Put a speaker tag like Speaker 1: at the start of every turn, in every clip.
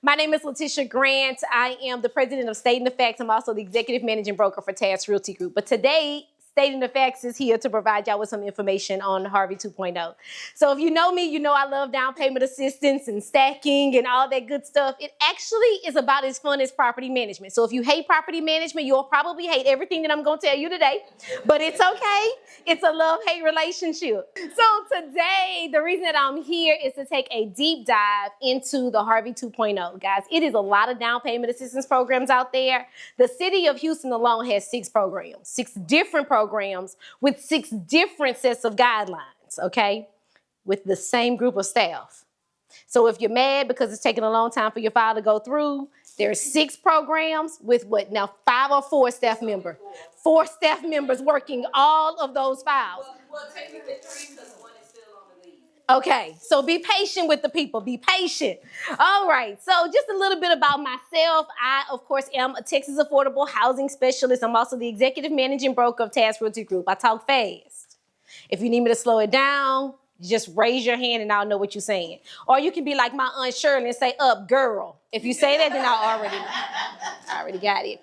Speaker 1: My name is Letitia Grant. I am the president of Stating the Facts. I'm also the executive managing broker for TAS Realty Group. But today, Stating the Facts is here to provide y'all with some information on Harvey 2.0. So if you know me, you know I love down payment assistance and stacking and all that good stuff. It actually is about as fun as property management. So if you hate property management, you'll probably hate everything that I'm going to tell you today. But it's okay. It's a love-hate relationship. So today, the reason that I'm here is to take a deep dive into the Harvey 2.0. Guys, it is a lot of down payment assistance programs out there. The city of Houston alone has 6 programs, 6 different programs with 6 different sets of guidelines, okay, with the same group of staff. So if you're mad because it's taking a long time for your file to go through, there's 6 programs with what now 5 or 4 staff members. 4 staff members working all of those files.
Speaker 2: Well, technically 3 because one is still on the lead.
Speaker 1: Okay, so be patient with the people. Be patient. All right, so just a little bit about myself. I, of course, am a Texas Affordable Housing Specialist. I'm also the executive managing broker of TAS Realty Group. I talk fast. If you need me to slow it down, just raise your hand and I'll know what you're saying. Or you can be like my Aunt Shirley and say, up, girl. If you say that, then I already got it.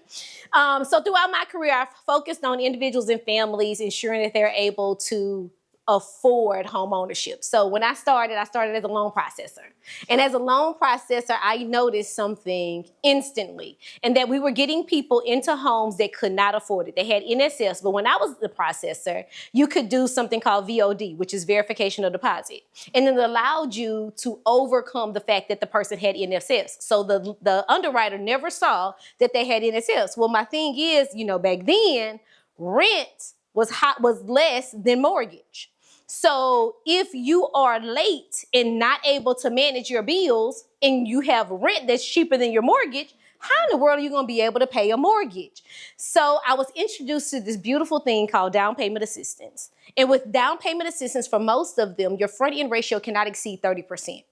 Speaker 1: So throughout my career, I've focused on individuals and families, ensuring that they're able to afford home ownership. So when I started as a loan processor. And as a loan processor, I noticed something instantly, and that we were getting people into homes that could not afford it. They had NSFs, but when I was the processor, you could do something called VOD, which is verification of deposit. And it allowed you to overcome the fact that the person had NSFs. So the underwriter never saw that they had NSFs. Well, my thing is, back then, rent was less than mortgage. So if you are late and not able to manage your bills and you have rent that's cheaper than your mortgage, how in the world are you going to be able to pay a mortgage? So I was introduced to this beautiful thing called down payment assistance. And with down payment assistance, for most of them, your front end ratio cannot exceed 30%.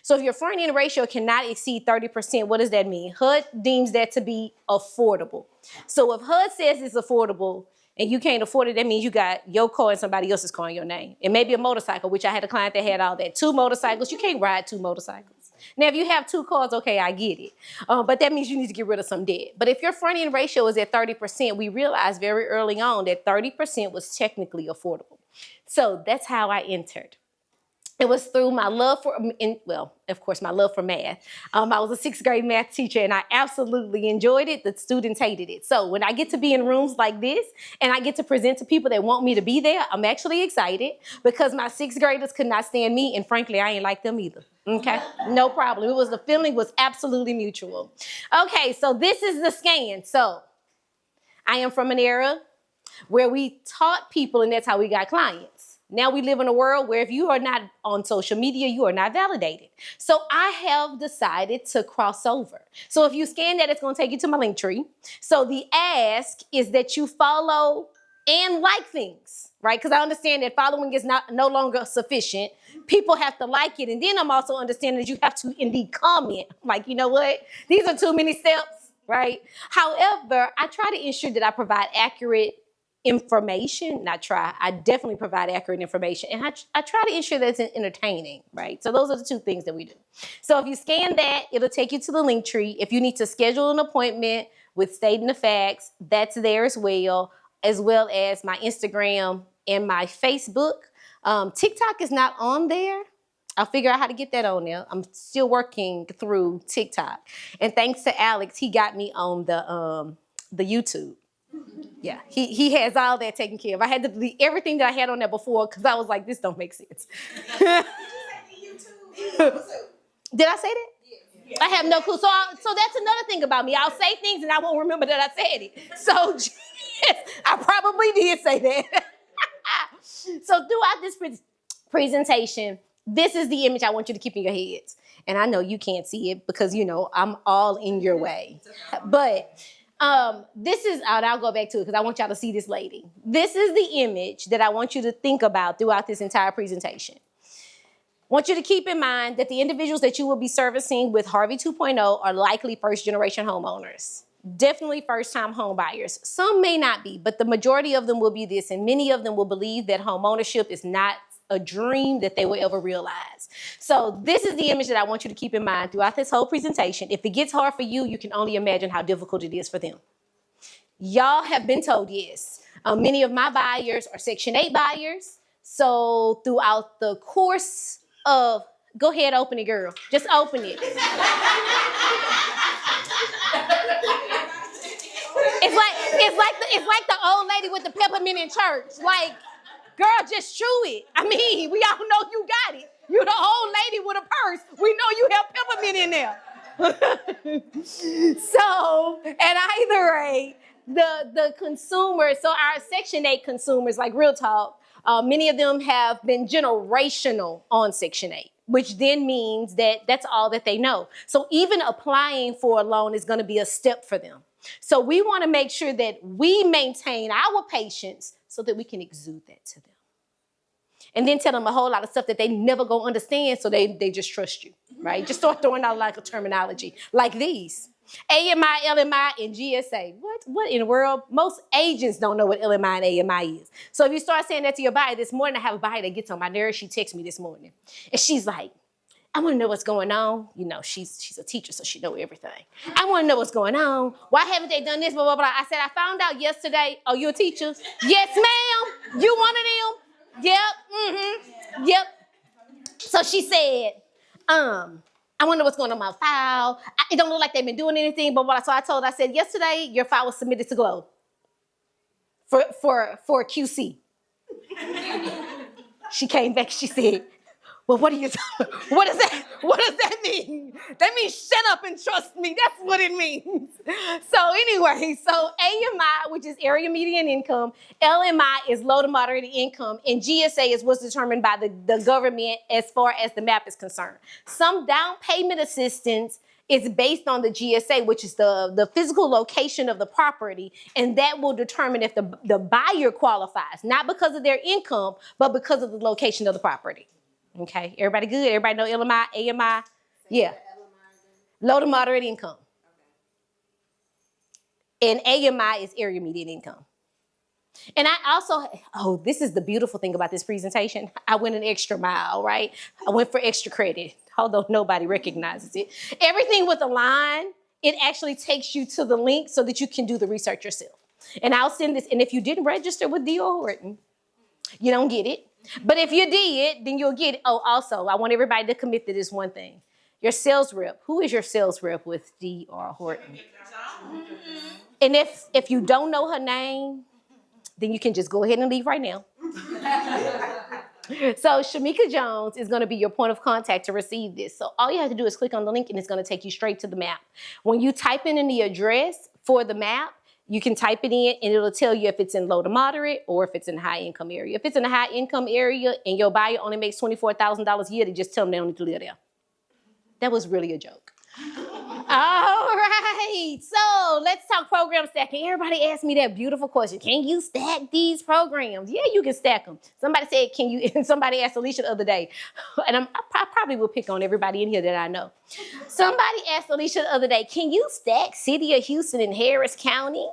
Speaker 1: So if your front end ratio cannot exceed 30%, what does that mean? HUD deems that to be affordable. So if HUD says it's affordable, and you can't afford it, that means you got your car and somebody else's car in your name. It may be a motorcycle, which I had a client that had all that. 2 motorcycles, you can't ride 2 motorcycles. Now, if you have 2 cars, okay, I get it. But that means you need to get rid of some debt. But if your front end ratio is at 30%, we realized very early on that 30% was technically affordable. So that's how I entered. It was through my love for, of course, my love for math. I was a 6th grade math teacher and I absolutely enjoyed it. The students hated it. So when I get to be in rooms like this and I get to present to people that want me to be there, I'm actually excited because my 6th graders could not stand me. And frankly, I ain't like them either. Okay, no problem. The feeling was absolutely mutual. Okay, so this is the scan. So I am from an era where we taught people and that's how we got clients. Now we live in a world where if you are not on social media, you are not validated. So I have decided to cross over. So if you scan that, it's going to take you to my link tree. So the ask is that you follow and like things, right? Because I understand that following is no longer sufficient. People have to like it. And then I'm also understanding that you have to indeed comment. Like, you know what? These are too many steps, right? However, I try to ensure that I provide accurate information. I definitely provide accurate information. And I try to ensure that it's entertaining, right? So those are the 2 things that we do. So if you scan that, it'll take you to the link tree. If you need to schedule an appointment with Stating the Facts, that's there as well as my Instagram and my Facebook. TikTok is not on there. I'll figure out how to get that on there. I'm still working through TikTok. And thanks to Alex, he got me on the YouTube. Yeah, he has all that taken care of. I had to delete everything that I had on there before because I was like, this don't make sense. Did I say that? Yeah. I have no clue. So that's another thing about me. I'll say things and I won't remember that I said it. So yes, I probably did say that. So throughout this presentation, this is the image I want you to keep in your heads. And I know you can't see it because, I'm all in your way. But this is, I'll go back to it because I want y'all to see this lady. This is the image that I want you to think about throughout this entire presentation. I want you to keep in mind that the individuals that you will be servicing with Harvey 2.0 are likely first-generation homeowners. Definitely first-time home buyers. Some may not be, but the majority of them will be this, and many of them will believe that home ownership is not a dream that they will ever realize. So this is the image that I want you to keep in mind throughout this whole presentation. If it gets hard for you, you can only imagine how difficult it is for them. Y'all have been told yes. Many of my buyers are Section 8 buyers. So throughout the course of, go ahead, open it, girl. Just open it. It's like the old lady with the peppermint in church. Like, girl, just chew it. I mean, we all know you got it. You're the old lady with a purse. We know you have peppermint in there. So, at either rate, the consumers, so our Section 8 consumers, like real talk, many of them have been generational on Section 8, which then means that that's all that they know. So even applying for a loan is going to be a step for them. So we want to make sure that we maintain our patience so that we can exude that to them. And then tell them a whole lot of stuff that they never go understand, so they just trust you, right? Just start throwing out like a terminology like these. AMI, LMI, and GSA. What in the world? Most agents don't know what LMI and AMI is. So if you start saying that to your buyer, this morning I have a buyer that gets on my nerves. She texts me this morning. And she's like, I want to know what's going on. You know, she's a teacher, so she knows everything. I want to know what's going on. Why haven't they done this, blah, blah, blah. I said, I found out yesterday. Oh, you a teacher? Yes, ma'am. You one of them? Yep. Mm-hmm. Yep. So she said, I wonder what's going on in my file. It don't look like they've been doing anything, blah, blah. So I told her, I said, yesterday, your file was submitted to Globe for QC. She came back, she said, well, what does that mean? That means shut up and trust me. That's what it means. So anyway, so AMI, which is area median income, LMI is low to moderate income, and GSA is what's determined by the government as far as the map is concerned. Some down payment assistance is based on the GSA, which is the physical location of the property, and that will determine if the buyer qualifies, not because of their income, but because of the location of the property. Okay, everybody good? Everybody know LMI, AMI? Yeah. Low to moderate income. And AMI is area median income. And I also, this is the beautiful thing about this presentation. I went an extra mile, right? I went for extra credit, although nobody recognizes it. Everything with a line, it actually takes you to the link so that you can do the research yourself. And I'll send this, and if you didn't register with DR Horton, you don't get it. But if you did, then you'll get it. Oh, also, I want everybody to commit to this one thing. Your sales rep. Who is your sales rep with DR Horton? And if you don't know her name, then you can just go ahead and leave right now. So Shamika Jones is going to be your point of contact to receive this. So all you have to do is click on the link, and it's going to take you straight to the map. When you type in the address for the map, you can type it in, and it'll tell you if it's in low to moderate or if it's in a high income area. If it's in a high income area and your buyer only makes $24,000 a year, they just tell them they don't need to live there. That was really a joke. All right, so let's talk program stacking. Everybody asked me that beautiful question. Can you stack these programs? Yeah, you can stack them. Somebody said, can you? And somebody asked Alicia the other day, and I probably will pick on everybody in here that I know. Somebody asked Alicia the other day, can you stack City of Houston and Harris County?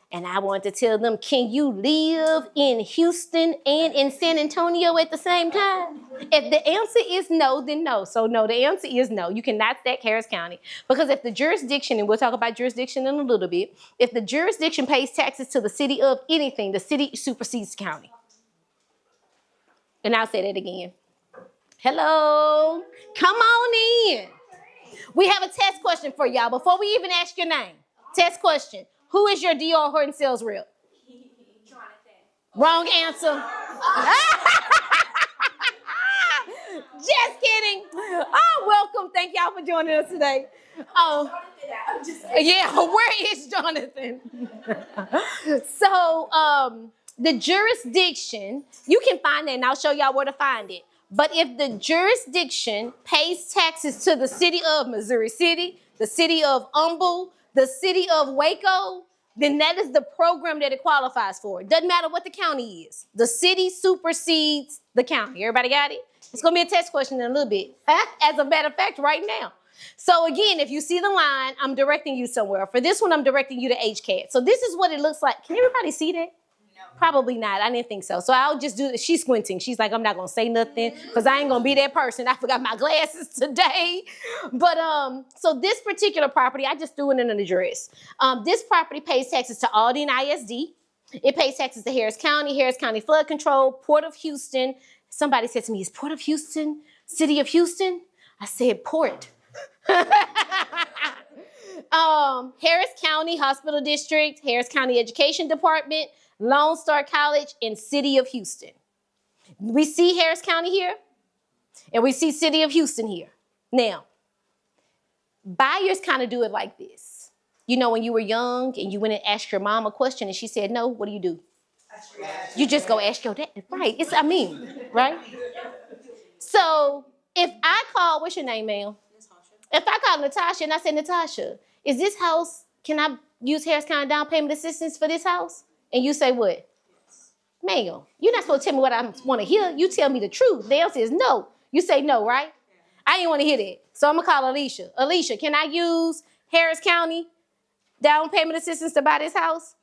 Speaker 1: And I wanted to tell them, can you live in Houston and in San Antonio at the same time? If the answer is no, then no. So no, the answer is no. You cannot stack Harris County. Because if the jurisdiction, and we'll talk about jurisdiction in a little bit, if the jurisdiction pays taxes to the city of anything, the city supersedes the county. And I'll say that again. Hello, come on in. We have a test question for y'all before we even ask your name. Test question. Who is your DR Horton sales rep?
Speaker 2: Jonathan.
Speaker 1: Wrong answer. Just kidding. Oh, welcome. Thank y'all for joining us today. Oh, yeah, where is Jonathan? So, the jurisdiction, you can find it, and I'll show y'all where to find it. But if the jurisdiction pays taxes to the city of Missouri City, the city of Humble, the city of Waco, then that is the program that it qualifies for. It doesn't matter what the county is. The city supersedes the county. Everybody got it? It's going to be a test question in a little bit. As a matter of fact, right now. So again, if you see the line, I'm directing you somewhere. For this one, I'm directing you to HCAD. So this is what it looks like. Can everybody see that? Probably not. I didn't think so. So I'll just do it. She's squinting. She's like, I'm not gonna say nothing because I ain't gonna be that person. I forgot my glasses today. But so this particular property, I just threw it in an address. This property pays taxes to Aldi and ISD. It pays taxes to Harris County Flood Control, Port of Houston. Somebody said to me, is Port of Houston, City of Houston? I said Port. Harris County Hospital District, Harris County Education Department, Lone Star College, and City of Houston. We see Harris County here, and we see City of Houston here. Now, buyers kind of do it like this. You know, when you were young and you went and asked your mom a question and she said no, what do? You just go ask your dad. Right, right? So if I call, what's your name, ma'am? If I call Natasha and I say, Natasha, is this house, can I use Harris County down payment assistance for this house? And you say what? Ma'am, you're not supposed to tell me what I want to hear. You tell me the truth. Dale says no. You say no, right? I didn't want to hear that. So I'm going to call Alicia. Alicia, can I use Harris County down payment assistance to buy this house?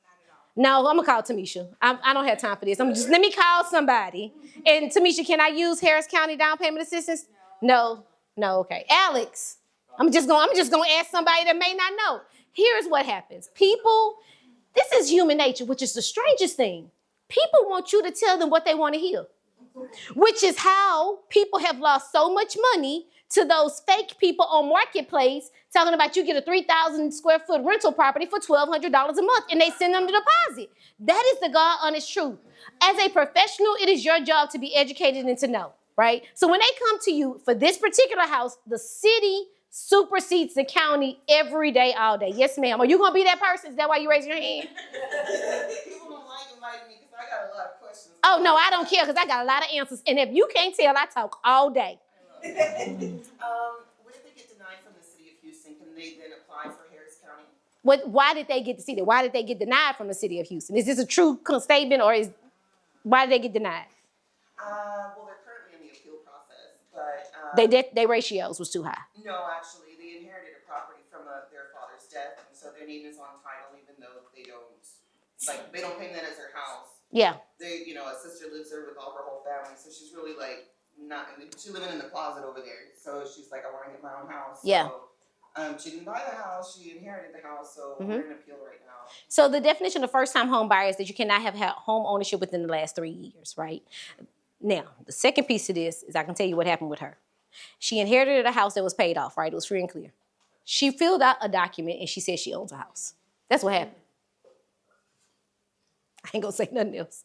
Speaker 1: No, I'm going to call Tamisha. I don't have time for this. Let me call somebody. And Tamisha, can I use Harris County down payment assistance? No, okay. Alex, I'm just going to ask somebody that may not know. Here's what happens. People, this is human nature, which is the strangest thing. People want you to tell them what they want to hear, which is how people have lost so much money to those fake people on Marketplace talking about you get a 3,000 square foot rental property for $1,200 a month and they send them the deposit. That is the God honest truth. As a professional, it is your job to be educated and to know, right? So when they come to you for this particular house, the city supersedes the county every day, all day. Yes, ma'am. Are you going to be that person? Is that why you raise your hand?
Speaker 3: People don't like inviting me because I got a lot of questions.
Speaker 1: Oh, no, I don't care because I got a lot of answers. And if you can't tell, I talk all day.
Speaker 3: What if they get denied from the city of Houston? Can they then apply for Harris County?
Speaker 1: Why did they get Why did they get denied from the city of Houston? Is this a true statement or why did they get denied?
Speaker 3: Well, they're currently in the appeal process, but
Speaker 1: Their ratios was too high.
Speaker 3: No, actually, they inherited a property from their father's death, and so their name is on title, even though they don't claim that as their house.
Speaker 1: Yeah.
Speaker 3: They, a sister lives there with all her whole family, so she's really she's living in the closet over there. So she's like, I want to get my own house.
Speaker 1: Yeah.
Speaker 3: So, she didn't buy the house; she inherited the house. So we're in appeal right now.
Speaker 1: So the definition of first-time home buyer is that you cannot have had home ownership within the last 3 years, right? Now, the second piece of this is I can tell you what happened with her. She inherited a house that was paid off, right? It was free and clear. She filled out a document and she said she owns a house. That's what happened. I ain't gonna say nothing else.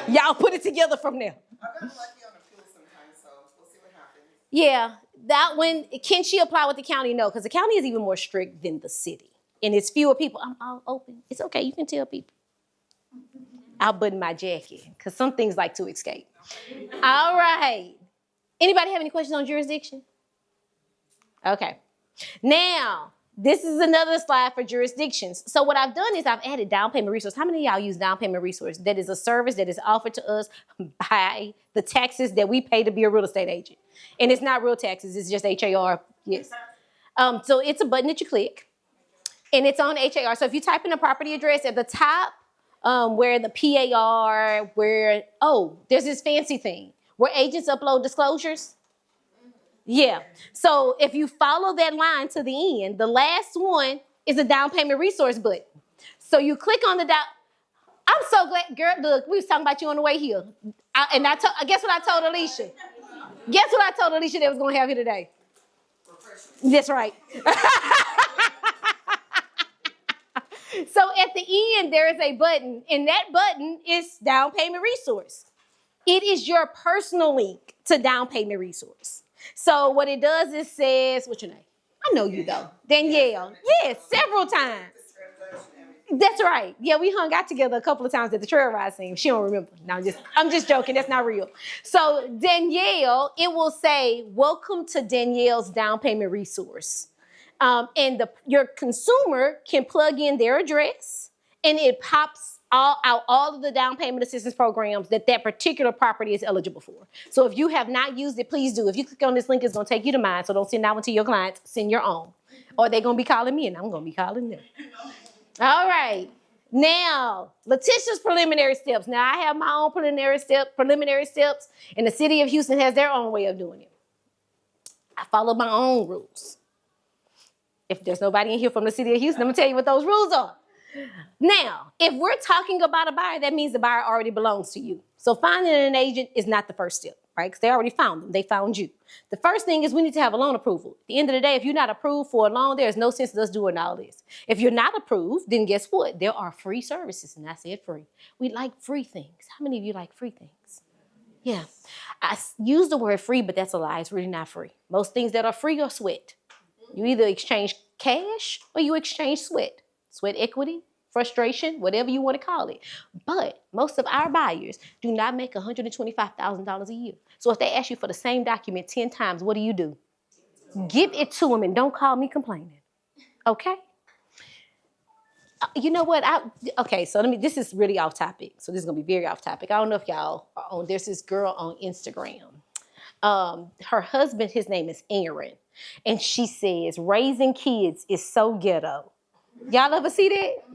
Speaker 1: Y'all put it together from there.
Speaker 3: I've gotten lucky on appeal sometimes, so we'll see what happens.
Speaker 1: Yeah, that one, can she apply with the county? No, because the county is even more strict than the city. And it's fewer people. I'm all open. It's okay, you can tell people. I'll button my jacket, because some things like to escape. All right. Anybody have any questions on jurisdiction? Okay. Now, this is another slide for jurisdictions. So what I've done is I've added down payment resource. How many of y'all use down payment resource? That is a service that is offered to us by the taxes that we pay to be a real estate agent. And it's not real taxes, it's just HAR, yes. So it's a button that you click, and it's on HAR. So if you type in a property address at the top, where the PAR, there's this fancy thing where agents upload disclosures. Yeah. So if you follow that line to the end, the last one is a down payment resource button. So you click on the down. I'm so glad, girl, look, we was talking about you on the way here. Guess what I told Alicia? Guess what I told Alicia that was going to have here today? That's right. So at the end, there is a button, and that button is down payment resource. It is your personal link to down payment resource. So what it does is says, what's your name? I know you though. Danielle. Yes, several times. That's right. Yeah, we hung out together a couple of times at the trail ride scene. She don't remember. No, I'm just joking. That's not real. So Danielle, it will say, welcome to Danielle's down payment resource. And your consumer can plug in their address, and it pops out all of the down payment assistance programs that particular property is eligible for. So if you have not used it, please do. If you click on this link, it's going to take you to mine. So don't send that one to your clients. Send your own. Or they're going to be calling me, and I'm going to be calling them. All right. Now, Letitia's preliminary steps. Now, I have my own preliminary steps, and the city of Houston has their own way of doing it. I follow my own rules. If there's nobody in here from the city of Houston, I'm gonna tell you what those rules are. Now, if we're talking about a buyer, that means the buyer already belongs to you. So finding an agent is not the first step, right? Because they already found them. They found you. The first thing is we need to have a loan approval. At the end of the day, if you're not approved for a loan, there's no sense in us doing all this. If you're not approved, then guess what? There are free services, and I said free. We like free things. How many of you like free things? Yeah. I use the word free, but that's a lie. It's really not free. Most things that are free are sweat. You either exchange cash or you exchange sweat. Sweat equity, frustration, whatever you want to call it. But most of our buyers do not make $125,000 a year. So if they ask you for the same document 10 times, what do? Give it to them and don't call me complaining. Okay? You know what? So this is really off topic. So this is going to be very off topic. I don't know if y'all are on, there's this girl on Instagram. Her husband, his name is Aaron. And she says, raising kids is so ghetto. Y'all ever see that?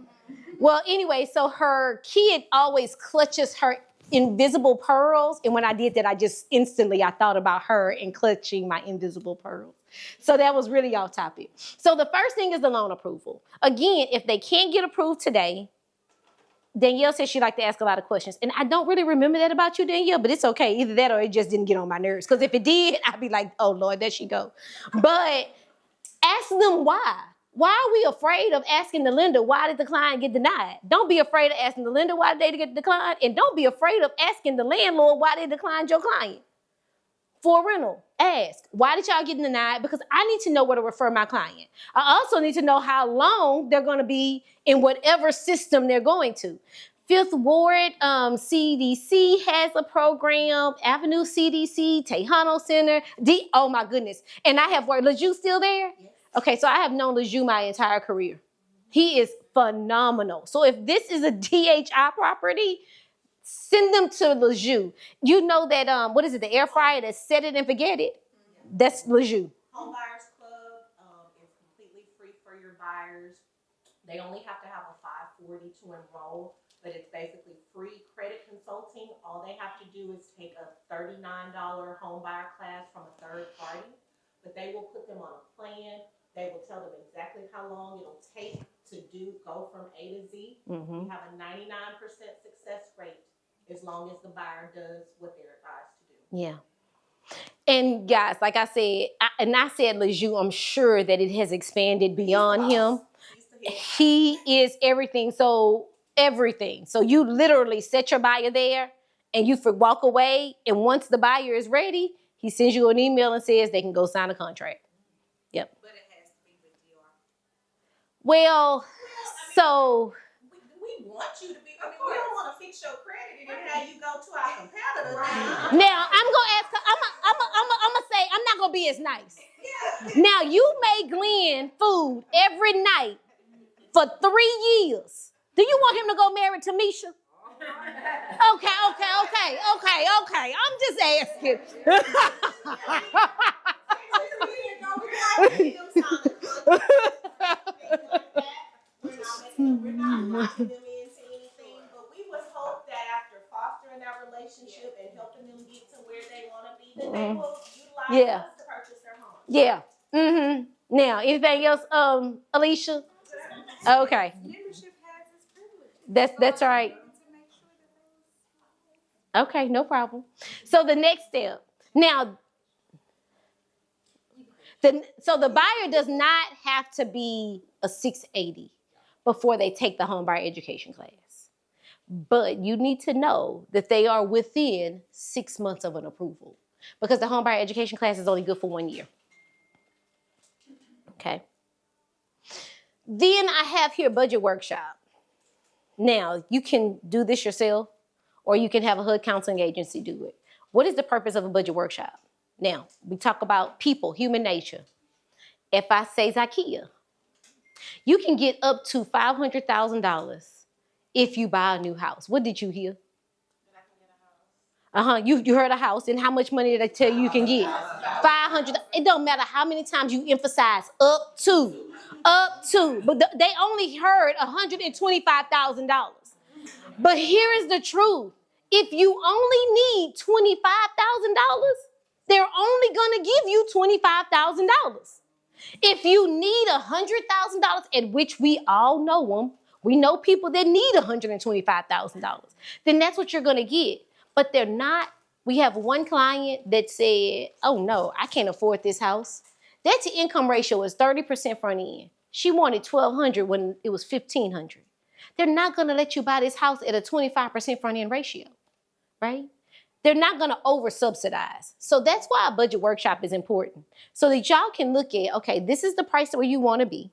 Speaker 1: Well, anyway, so her kid always clutches her invisible pearls. And when I did that, I thought about her and clutching my invisible pearls. So that was really off topic. So the first thing is the loan approval. Again, if they can't get approved today, Danielle says she likes to ask a lot of questions. And I don't really remember that about you, Danielle, but it's okay. Either that or it just didn't get on my nerves. Because if it did, I'd be like, oh, Lord, there she go. But ask them why. Why are we afraid of asking the lender why did the client get denied? Don't be afraid of asking the lender why did they get declined. And don't be afraid of asking the landlord why they declined your client. For a rental, ask, why did y'all get denied? Because I need to know where to refer my client. I also need to know how long they're going to be in whatever system they're going to. Fifth Ward CDC has a program, Avenue CDC, Tejano Center, oh my goodness. And I have worked, LeJew still there? Yes. Okay, so I have known LeJew my entire career. He is phenomenal. So if this is a DHI property, send them to LeJew. You know that, the air fryer that set it and forget it? That's LeJew.
Speaker 2: Homebuyers Club is completely free for your buyers. They only have to have a 540 to enroll, but it's basically free credit consulting. All they have to do is take a $39 homebuyer class from a third party, but they will put them on a plan. They will tell them exactly how long it'll take to go from A to Z. Mm-hmm. We have a 99% success rate as long as the buyer does what they're advised to do.
Speaker 1: Yeah. And guys, like I said, I said LeJew, I'm sure that it has expanded beyond him. He is everything. So you literally set your buyer there and you walk away. And once the buyer is ready, he sends you an email and says they can go sign a contract. Yep.
Speaker 2: But it has to be with DR.
Speaker 1: Well, so
Speaker 2: we want you to be, we don't want to fix your credit and then have you go to our competitors.
Speaker 1: Now, I'm going to ask, I'm going to say, I'm not going to be as nice. Yeah. Now, you made Glenn food every night for 3 years. Do you want him to go marry Tamisha? Okay. I'm just asking.
Speaker 2: We're not locking them into anything, but we would hope that after fostering that relationship and helping them get to where they want to be, that they will utilize us to purchase their home.
Speaker 1: Yeah. Mm-hmm. Now, anything else, Alicia? Okay.
Speaker 4: Membership has its privilege.
Speaker 1: That's right. Okay, no problem. So the next step. Now, so the buyer does not have to be a 680 before they take the home buyer education class. But you need to know that they are within 6 months of an approval because the home buyer education class is only good for 1 year. Okay. Then I have here budget workshop. Now, you can do this yourself or you can have a HUD counseling agency do it. What is the purpose of a budget workshop? Now, we talk about people, human nature. If I say Zakia, you can get up to $500,000 if you buy a new house. What did you hear?
Speaker 2: That I can get a house.
Speaker 1: You heard a house, and how much money did they tell you can get? $500. It don't matter how many times you emphasize up to. Up to, but they only heard $125,000. But here is the truth. If you only need $25,000, they're only going to give you $25,000. If you need $100,000, at which we all know them, we know people that need $125,000, then that's what you're going to get. But they're not. We have one client that said, oh no, I can't afford this house. Their to income ratio is 30% front end. She wanted $1,200 when it was $1,500. They're not going to let you buy this house at a 25% front end ratio, right? They're not going to over subsidize. So that's why a budget workshop is important. So that y'all can look at, okay, this is the price where you want to be.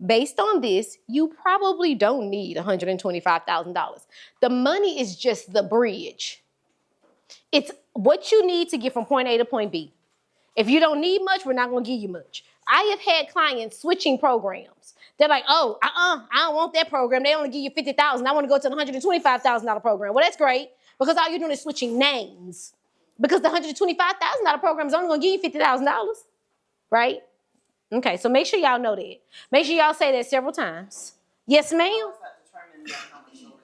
Speaker 1: Based on this, you probably don't need $125,000. The money is just the bridge. It's what you need to get from point A to point B. If you don't need much, we're not going to give you much. I have had clients switching programs. They're like, oh, I don't want that program. They only give you $50,000. I want to go to the $125,000 program. Well, that's great because all you're doing is switching names. Because the $125,000 program is only going to give you $50,000, right? Okay, so make sure y'all know that. Make sure y'all say that several times. Yes, ma'am?
Speaker 3: How does that determine how much you'll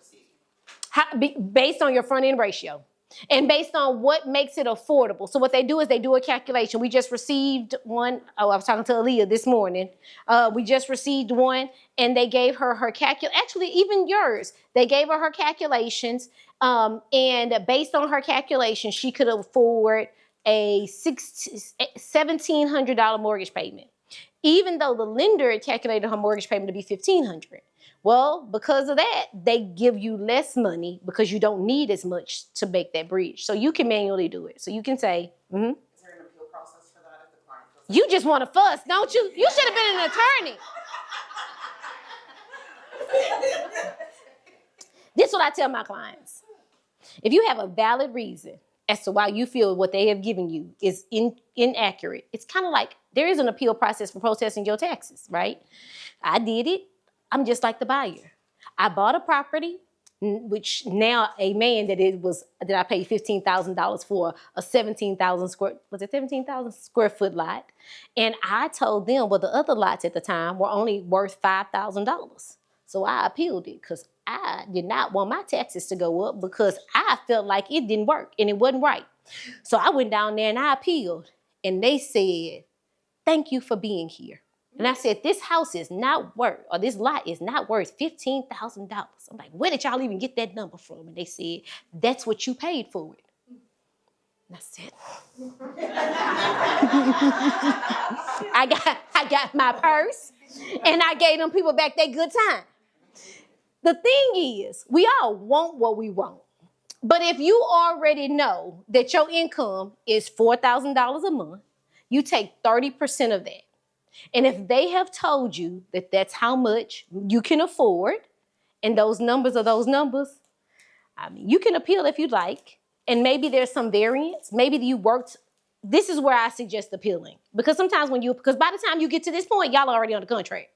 Speaker 3: receive?
Speaker 1: Based on your front end ratio. And based on what makes it affordable. So what they do is they do a calculation. We just received one. Oh, I was talking to Aaliyah this morning. We just received one, and they gave her actually, even yours. They gave her calculations, and based on her calculations, she could afford a $1,700 mortgage payment, even though the lender had calculated her mortgage payment to be $1,500. Well, because of that, they give you less money because you don't need as much to make that bridge. So you can manually do it. So you can say,
Speaker 3: Is there an appeal process for that if the client doesn't?
Speaker 1: you just want to fuss, don't you? You should have been an attorney. This is what I tell my clients. If you have a valid reason as to why you feel what they have given you is inaccurate, it's kind of like there is an appeal process for protesting your taxes, right? I did it. I'm just like the buyer. I bought a property, which now a man that I paid $15,000 for a 17,000 square foot lot. And I told them, well, the other lots at the time were only worth $5,000. So I appealed it because I did not want my taxes to go up because I felt like it didn't work and it wasn't right. So I went down there and I appealed, and they said, thank you for being here. And I said, this house is not worth, or this lot is not worth $15,000. I'm like, where did y'all even get that number from? And they said, that's what you paid for it. And I said, I got my purse, and I gave them people back their good time. The thing is, we all want what we want. But if you already know that your income is $4,000 a month, you take 30% of that. And if they have told you that that's how much you can afford, and those numbers are those numbers, I mean, you can appeal if you'd like. And maybe there's some variance. Maybe you worked. This is where I suggest appealing. Because sometimes because by the time you get to this point, y'all are already on the contract.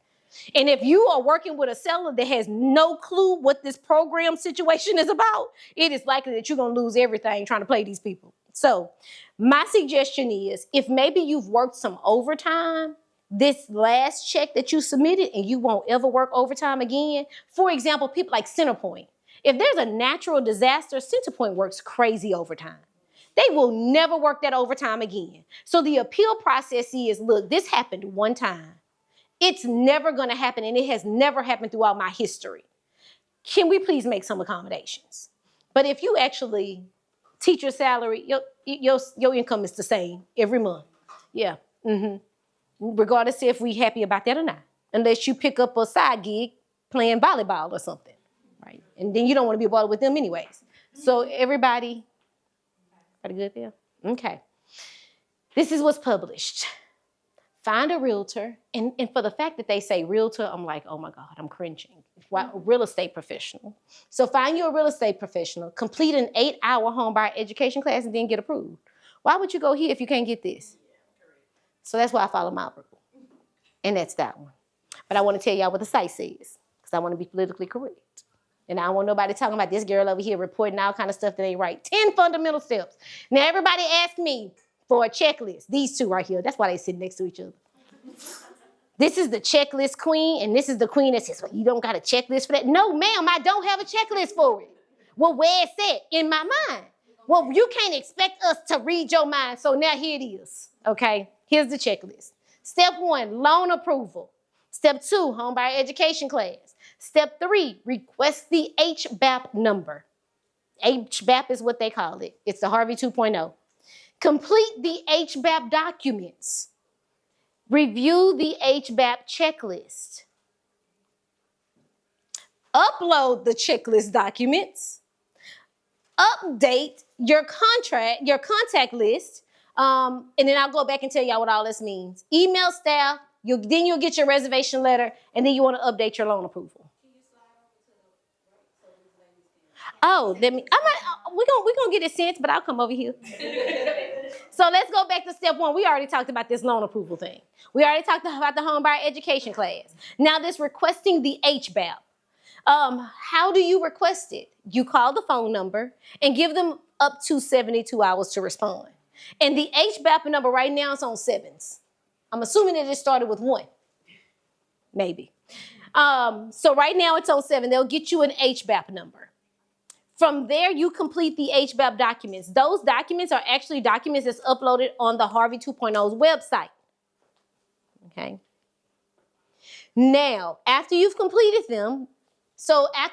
Speaker 1: And if you are working with a seller that has no clue what this program situation is about, it is likely that you're going to lose everything trying to play these people. So my suggestion is, if maybe you've worked some overtime, this last check that you submitted and you won't ever work overtime again. For example, people like Centerpoint. If there's a natural disaster, Centerpoint works crazy overtime. They will never work that overtime again. So the appeal process is, look, this happened one time. It's never going to happen, and it has never happened throughout my history. Can we please make some accommodations? But if you actually teach your salary, your income is the same every month. Yeah. Regardless if we happy about that or not, unless you pick up a side gig playing volleyball or something, right? And then you don't want to be bothered with them anyways. So everybody, got a good deal? Okay. This is what's published. Find a realtor, and for the fact that they say realtor, I'm like, oh my God, I'm cringing. Real estate professional. So find you a real estate professional, complete an 8-hour homebuyer education class, and then get approved. Why would you go here if you can't get this? So that's why I follow my rule. And that's that one. But I want to tell y'all what the site says, because I want to be politically correct. And I don't want nobody talking about this girl over here reporting all kind of stuff that ain't right. 10 fundamental steps. Now, everybody asked me for a checklist. These two right here. That's why they sit next to each other. This is the checklist queen, and this is the queen that says, well, you don't got a checklist for that. No, ma'am, I don't have a checklist for it. Well, where it's at? In my mind. Well, you can't expect us to read your mind, so now here it is, okay? Here's the checklist. Step 1, loan approval. Step 2, homebuyer education class. Step 3, request the HBAP number. HBAP is what they call it. It's the Harvey 2.0. Complete the HBAP documents. Review the HBAP checklist. Upload the checklist documents. Update your contact list. And then I'll go back and tell y'all what all this means. Email staff, then you'll get your reservation letter, and then you want to update your loan approval. Oh, we're gonna get it sent, but I'll come over here. So let's go back to step 1. We already talked about this loan approval thing. We already talked about the homebuyer education class. Now this requesting the HBAP. How do you request it? You call the phone number and give them up to 72 hours to respond. And the HBAP number right now is on 7s. I'm assuming that it started with 1, maybe. So right now it's on 7. They'll get you an HBAP number. From there, you complete the HBAP documents. Those documents are actually documents that's uploaded on the Harvey 2.0's website. Okay. Now, after you've completed them,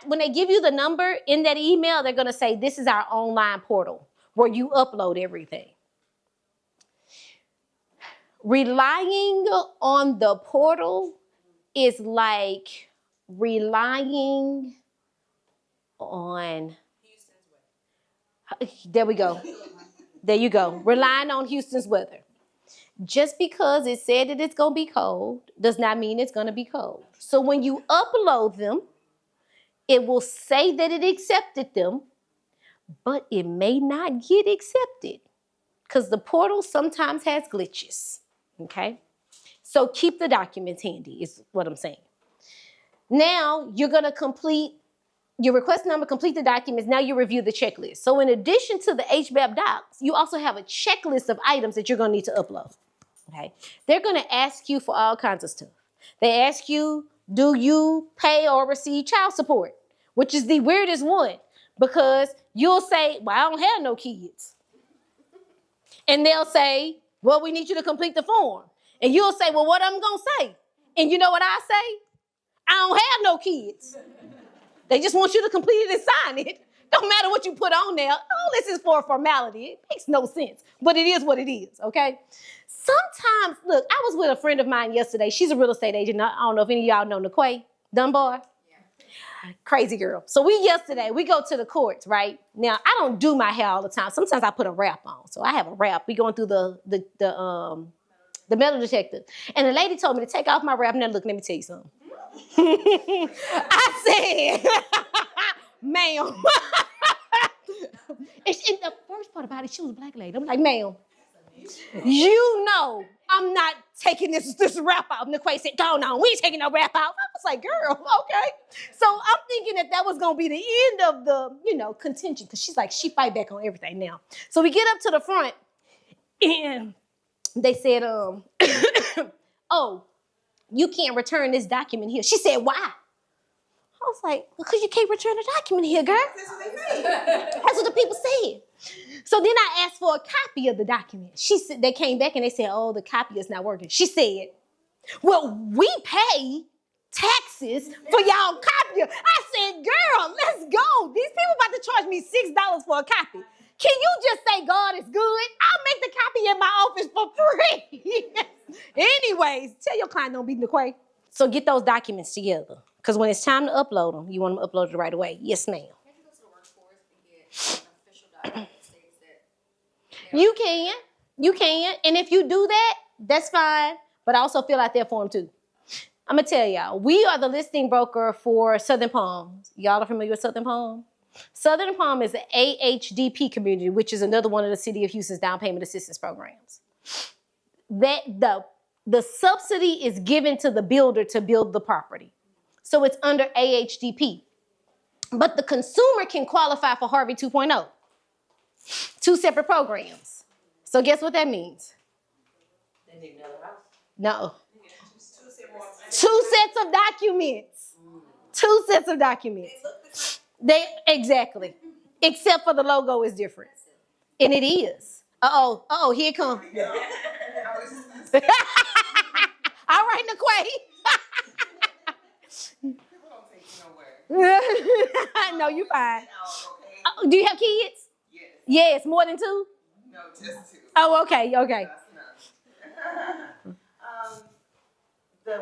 Speaker 1: when they give you the number in that email, they're going to say, this is our online portal where you upload everything. Relying on the portal is like relying on... There we go. There you go. Relying on Houston's weather. Just because it said that it's going to be cold does not mean it's going to be cold. So when you upload them, it will say that it accepted them, but it may not get accepted because the portal sometimes has glitches, okay? So keep the documents handy is what I'm saying. Now you're going to complete your request number, complete the documents. Now you review the checklist. So in addition to the HBAP docs, you also have a checklist of items that you're going to need to upload, okay? They're going to ask you for all kinds of stuff. They ask you, do you pay or receive child support? Which is the weirdest one because you'll say, well, I don't have no kids. And they'll say, well, we need you to complete the form. And you'll say, well, what I'm going to say? And you know what I say? I don't have no kids. They just want you to complete it and sign it. Don't matter what you put on there. All this is for a formality. It makes no sense, but it is what it is, okay? Sometimes, look, I was with a friend of mine yesterday. She's a real estate agent. I don't know if any of y'all know Niquay Dunbar. Yeah. Crazy girl. So yesterday, we go to the courts, right? Now, I don't do my hair all the time. Sometimes I put a wrap on. So I have a wrap. We going through the metal detector. And the lady told me to take off my wrap. Now, look, let me tell you something. I said, ma'am. And the first part about it, she was a black lady. I'm like, ma'am, you know I'm not taking this wrap out. Niquay said, no, we ain't taking no wrap out. I was like, girl, okay. So I'm thinking that was going to be the end of the, contention. Because she's like, she fight back on everything now. So we get up to the front, and they said, oh, you can't return this document here. She said, why? I was like, well, because you can't return the document here, girl. That's what they said. That's what the people said. So then I asked for a copy of the document. They came back and they said, oh, the copy is not working. She said, well, we pay taxes for y'all copy. I said, girl, let's go. These people about to charge me $6 for a copy. Can you just say God is good? I'll make the copy in my office for free. Anyways, tell your client don't be Niquay. So get those documents together. Because when it's time to upload them, you want them uploaded right away. Yes, ma'am.
Speaker 4: Can you go to the workforce and get an official document that states that?
Speaker 1: You can. And if you do that, that's fine. But also fill out their form too. I'm going to tell y'all, we are the listing broker for Southern Palm. Y'all are familiar with Southern Palm? Southern Palm is the AHDP community, which is another one of the City of Houston's down payment assistance programs. The subsidy is given to the builder to build the property. So it's under AHDP. But the consumer can qualify for Harvey 2.0. 2 separate programs. So guess what that means?
Speaker 2: They need another house.
Speaker 1: No. 2 sets of documents. 2 sets of documents. They exactly. Except for the logo is different. And it is. Uh-oh, here it comes. All right, Naquay.
Speaker 3: People don't take you nowhere.
Speaker 1: No, you fine.
Speaker 3: Okay?
Speaker 1: Do you have kids?
Speaker 3: Yes.
Speaker 1: Yes, more than 2?
Speaker 3: No, just 2.
Speaker 1: Oh, okay.
Speaker 3: That's enough.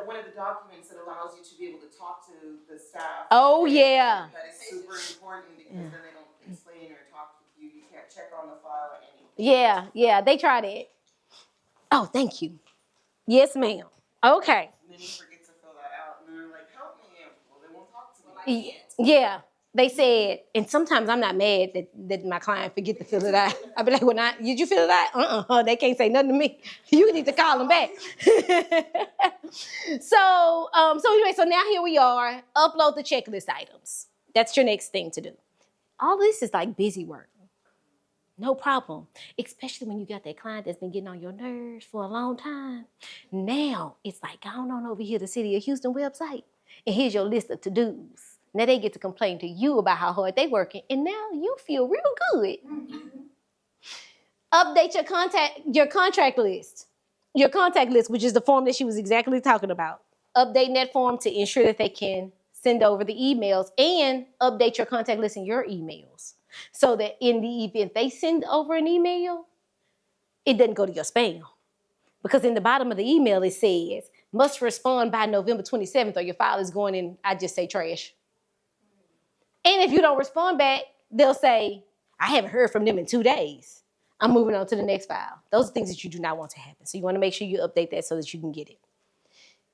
Speaker 3: One of the documents that allows you to be able to talk to the staff.
Speaker 1: Oh, yeah.
Speaker 3: That is super important because then they don't explain or talk with you. You can't check on the file or anything.
Speaker 1: Yeah, they tried it. Oh, thank you. Yes, ma'am. Okay.
Speaker 3: Many forget to fill that out, and they're like, "Help me!" Well, they won't talk to me.
Speaker 1: Yeah, they said, and sometimes I'm not mad that my client forget to fill it out. I'll be like, "Well, did you fill it out? They can't say nothing to me. You need to call them back." So anyway, so now here we are. Upload the checklist items. That's your next thing to do. All this is like busy work. No problem, especially when you got that client that's been getting on your nerves for a long time. Now it's like, going on over here to the City of Houston website, and here's your list of to-dos. Now they get to complain to you about how hard they working, and now you feel real good. Update your contact list. Your contact list, which is the form that she was exactly talking about. Updating that form to ensure that they can send over the emails, and update your contact list in your emails. So that in the event they send over an email, it doesn't go to your spam. Because in the bottom of the email, it says, must respond by November 27th or your file is going in, I just say trash. And if you don't respond back, they'll say, I haven't heard from them in 2 days. I'm moving on to the next file. Those are things that you do not want to happen. So you want to make sure you update that so that you can get it.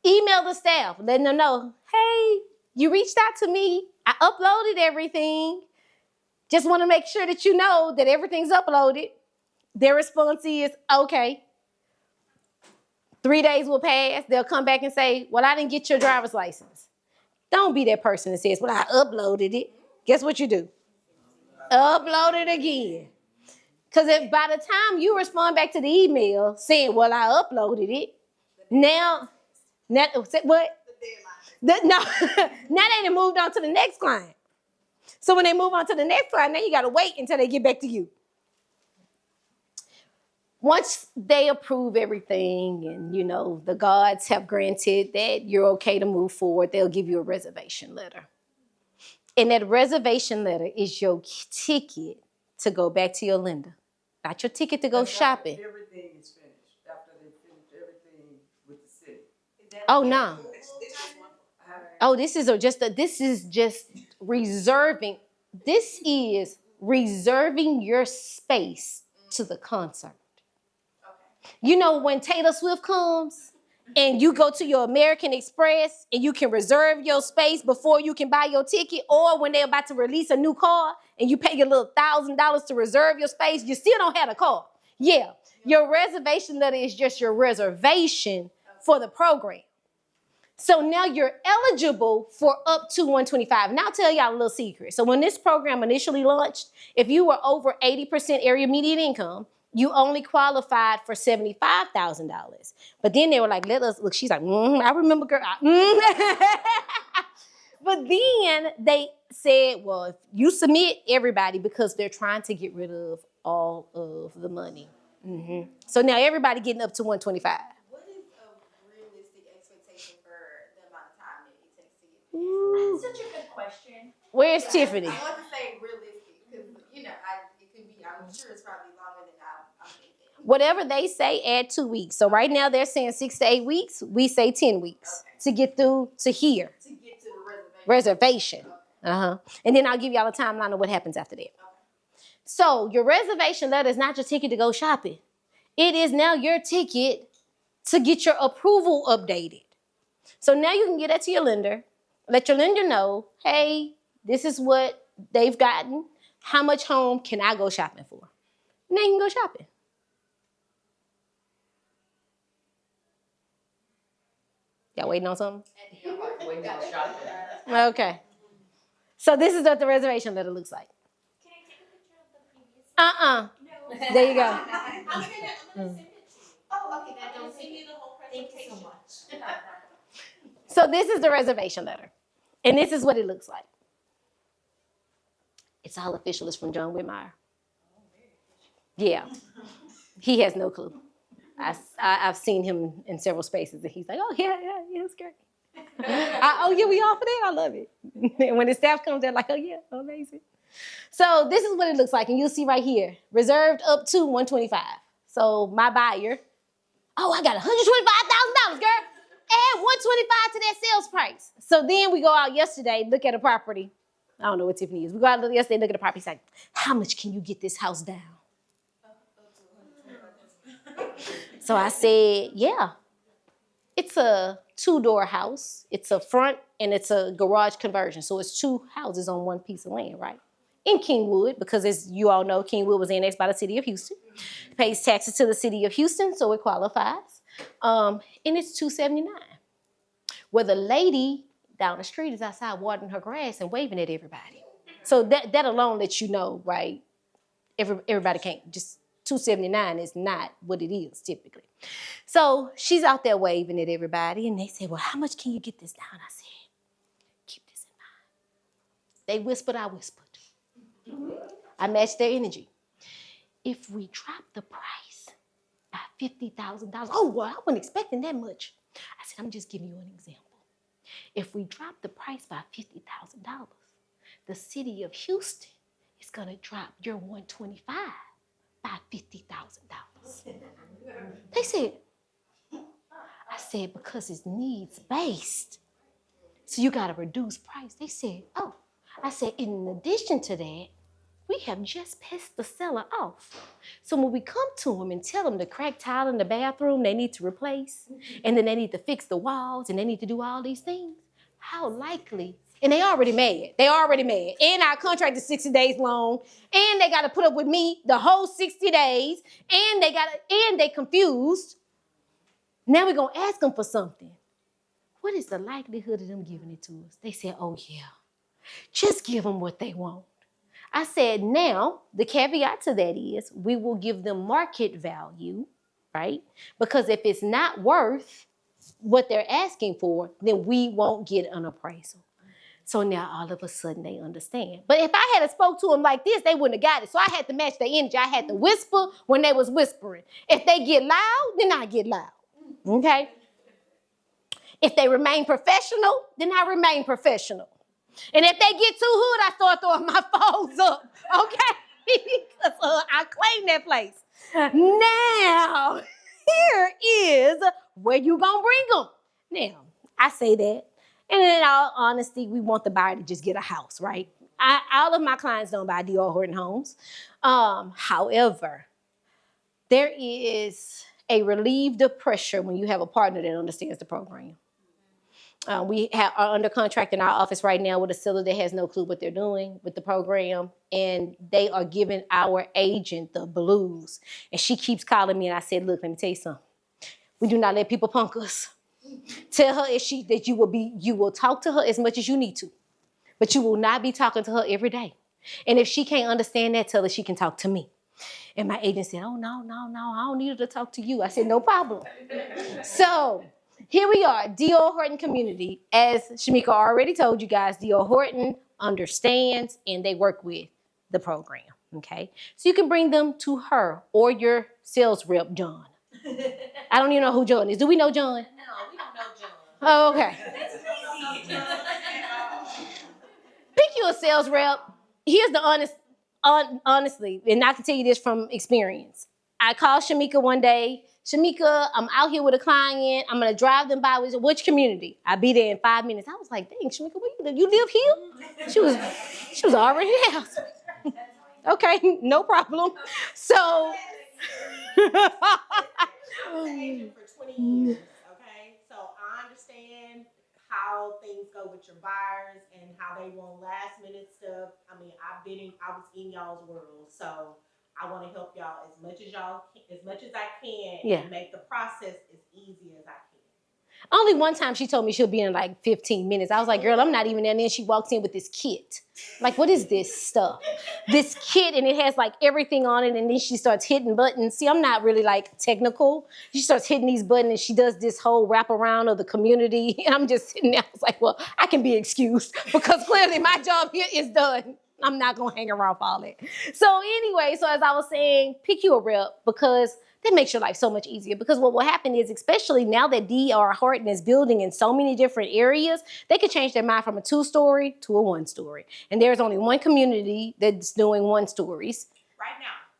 Speaker 1: Email the staff, letting them know, hey, you reached out to me. I uploaded everything. Just want to make sure that you know that everything's uploaded. Their response is, okay. 3 days will pass. They'll come back and say, well, I didn't get your driver's license. Don't be that person that says, well, I uploaded it. Guess what you do? Upload it again. Because if by the time you respond back to the email saying, well, I uploaded it, now what? No, now they done moved on to the next client. So when they move on to the next client, now you got to wait until they get back to you. Once they approve everything and, the gods have granted that you're okay to move forward, they'll give you a reservation letter. And that reservation letter is your ticket to go back to your lender. Not your ticket to go shopping.
Speaker 5: Everything is finished after they finish everything with the city.
Speaker 1: Oh, no. Oh, this is just reserving. This is reserving your space to the concert. When Taylor Swift comes and you go to your American Express and you can reserve your space before you can buy your ticket, or when they're about to release a new car and you pay your little $1,000 to reserve your space, you still don't have a car. Yeah, your reservation letter is just your reservation for the program. So now you're eligible for up to $125. And I'll tell y'all a little secret. So when this program initially launched, if you were over 80% area median income, you only qualified for $75,000. But then they were like, let us look. She's like, I remember, girl. But then they said, well, if you submit everybody, because they're trying to get rid of all of the money. Mm-hmm. So now everybody getting up to $125.
Speaker 4: What is a realistic expectation for the amount of time that it takes to get there?
Speaker 1: Ooh.
Speaker 6: That's such a good question.
Speaker 1: Where's Tiffany?
Speaker 4: I want to say realistic because, it could be, I'm sure it's probably longer than I'm thinking.
Speaker 1: Whatever they say, add 2 weeks. So right now they're saying 6 to 8 weeks. We say 10 weeks to get through to here.
Speaker 4: To get to the
Speaker 1: Reservation. And then I'll give y'all a timeline of what happens after that. So your reservation letter is not your ticket to go shopping. It is now your ticket to get your approval updated. So now you can get that to your lender. Let your lender know, hey, this is what they've gotten. How much home can I go shopping for? Now you can go shopping. Y'all waiting on something?
Speaker 6: Waiting on shopping.
Speaker 1: Okay. So this is what the reservation letter looks like.
Speaker 6: Can I take a picture of the previous?
Speaker 1: No. There you go.
Speaker 2: I'm gonna send it to you.
Speaker 6: Oh, okay.
Speaker 2: I don't send you the whole
Speaker 6: Thank you
Speaker 2: presentation.
Speaker 6: so much.
Speaker 1: So this is the reservation letter. And this is what it looks like. It's all official. It's from John Whitmire. Yeah. He has no clue. I've seen him in several spaces, and he's like, oh, yeah, it's great. Oh, yeah, we all for that? I love it. And when the staff comes, they're like, oh, yeah, amazing. So this is what it looks like, and you'll see right here, reserved up to $125,000. So my buyer, oh, I got $125,000, girl. Add $125,000 to that sales price. So then we go out yesterday, look at a property. I don't know what Tiffany is. We go out yesterday, look at a property. He's like, how much can you get this house down? So I said, yeah. It's a 2-door house. It's a front and it's a garage conversion. So it's 2 houses on one piece of land, right? In Kingwood, because as you all know, Kingwood was annexed by the city of Houston. It pays taxes to the city of Houston, so it qualifies. And it's $279,000. Well, the lady down the street is outside watering her grass and waving at everybody. So that alone lets you know, right? Everybody can't just $279,000 is not what it is typically. So she's out there waving at everybody, and they said, well, how much can you get this down? I said, keep this in mind. They whispered, I whispered. I matched their energy. If we drop the price by $50,000, oh, well, I wasn't expecting that much. I said, I'm just giving you an example. If we drop the price by $50,000, the city of Houston is going to drop your $125,000 by $50,000. They said, I said, because it's needs-based. So you got to reduce price. They said, oh. I said, in addition to that, we have just pissed the seller off. So when we come to them and tell them the cracked tile in the bathroom they need to replace, and then they need to fix the walls, and they need to do all these things, how likely, and they already mad. And our contract is 60 days long, and they got to put up with me the whole 60 days, and they confused. Now we're going to ask them for something. What is the likelihood of them giving it to us? They said, oh, yeah, just give them what they want. I said, now, the caveat to that is we will give them market value, right? Because if it's not worth what they're asking for, then we won't get an appraisal. So now all of a sudden they understand. But if I had spoke to them like this, they wouldn't have got it. So I had to match their energy. I had to whisper when they was whispering. If they get loud, then I get loud, okay? If they remain professional, then I remain professional. And if they get too hood, I start throwing my phones up, okay? Because I claim that place. Now, here is where you gonna bring them. Now, I say that, and in all honesty, we want the buyer to just get a house, right? All of my clients don't buy DR Horton homes. However, there is a relieved pressure when you have a partner that understands the program. We are under contract in our office right now with a seller that has no clue what they're doing with the program, and they are giving our agent the blues. And she keeps calling me, and I said, look, let me tell you something. We do not let people punk us. Tell her that you will talk to her as much as you need to, but you will not be talking to her every day. And if she can't understand that, tell her she can talk to me. And my agent said, oh, no, I don't need her to talk to you. I said, no problem. So here we are, DR Horton community. As Shamika already told you guys, DR Horton understands and they work with the program, okay? So you can bring them to her or your sales rep, John. I don't even know who John is. Do we know John?
Speaker 2: No, we don't know John.
Speaker 1: Oh, okay. Pick you a sales rep. Here's the honestly, and I can tell you this from experience. I called Shamika one day. Shamika, I'm out here with a client. I'm gonna drive them by. Which community? I'll be there in 5 minutes. I was like, dang, Shamika, where you live? You live here? She was already in the house. Okay, no problem. So
Speaker 2: I was an agent for 20 years, okay? So I understand how things go with your buyers and how they want last minute stuff. I mean, I was in y'all's world, so I want to help y'all as much as I can,
Speaker 1: Yeah.
Speaker 2: and make the process as easy as I can.
Speaker 1: Only one time she told me she'll be in like 15 minutes. I was like, girl, I'm not even there. And then she walks in with this kit. Like, what is this stuff? This kit, and it has like everything on it. And then she starts hitting buttons. See, I'm not really like technical. She starts hitting these buttons and she does this whole wraparound of the community. And I'm just sitting there. I was like, well, I can be excused because clearly my job here is done. I'm not going to hang around for all that. So anyway, so as I was saying, pick you a rep because that makes your life so much easier. Because what will happen is, especially now that DR Horton is building in so many different areas, they could change their mind from a 2-story to a 1-story. And there's only one community that's doing 1-stories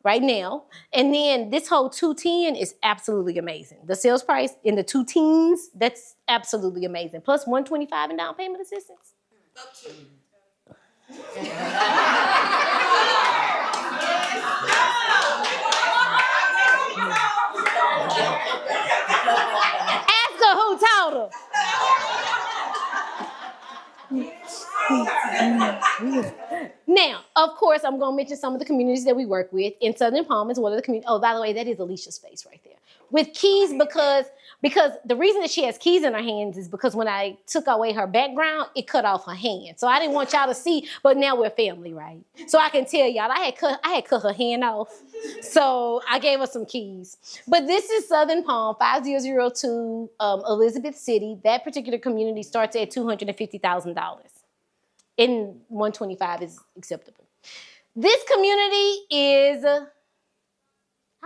Speaker 1: right now. And then this whole 210 is absolutely amazing. The sales price in the 210s, that's absolutely amazing. Plus 125 in down payment assistance.
Speaker 4: Up to.
Speaker 1: Ask her who told her. Now, of course, I'm going to mention some of the communities that we work with. In Southern Palm is one of the communities. Oh, by the way, that is Alicia's face right there. With keys, because the reason that she has keys in her hands is because when I took away her background, it cut off her hand. So I didn't want y'all to see, but now we're family, right? So I can tell y'all, I had cut her hand off. So I gave her some keys. But this is Southern Palm, 5002 Elizabeth City. That particular community starts at $250,000. And 125 is acceptable. This community is, I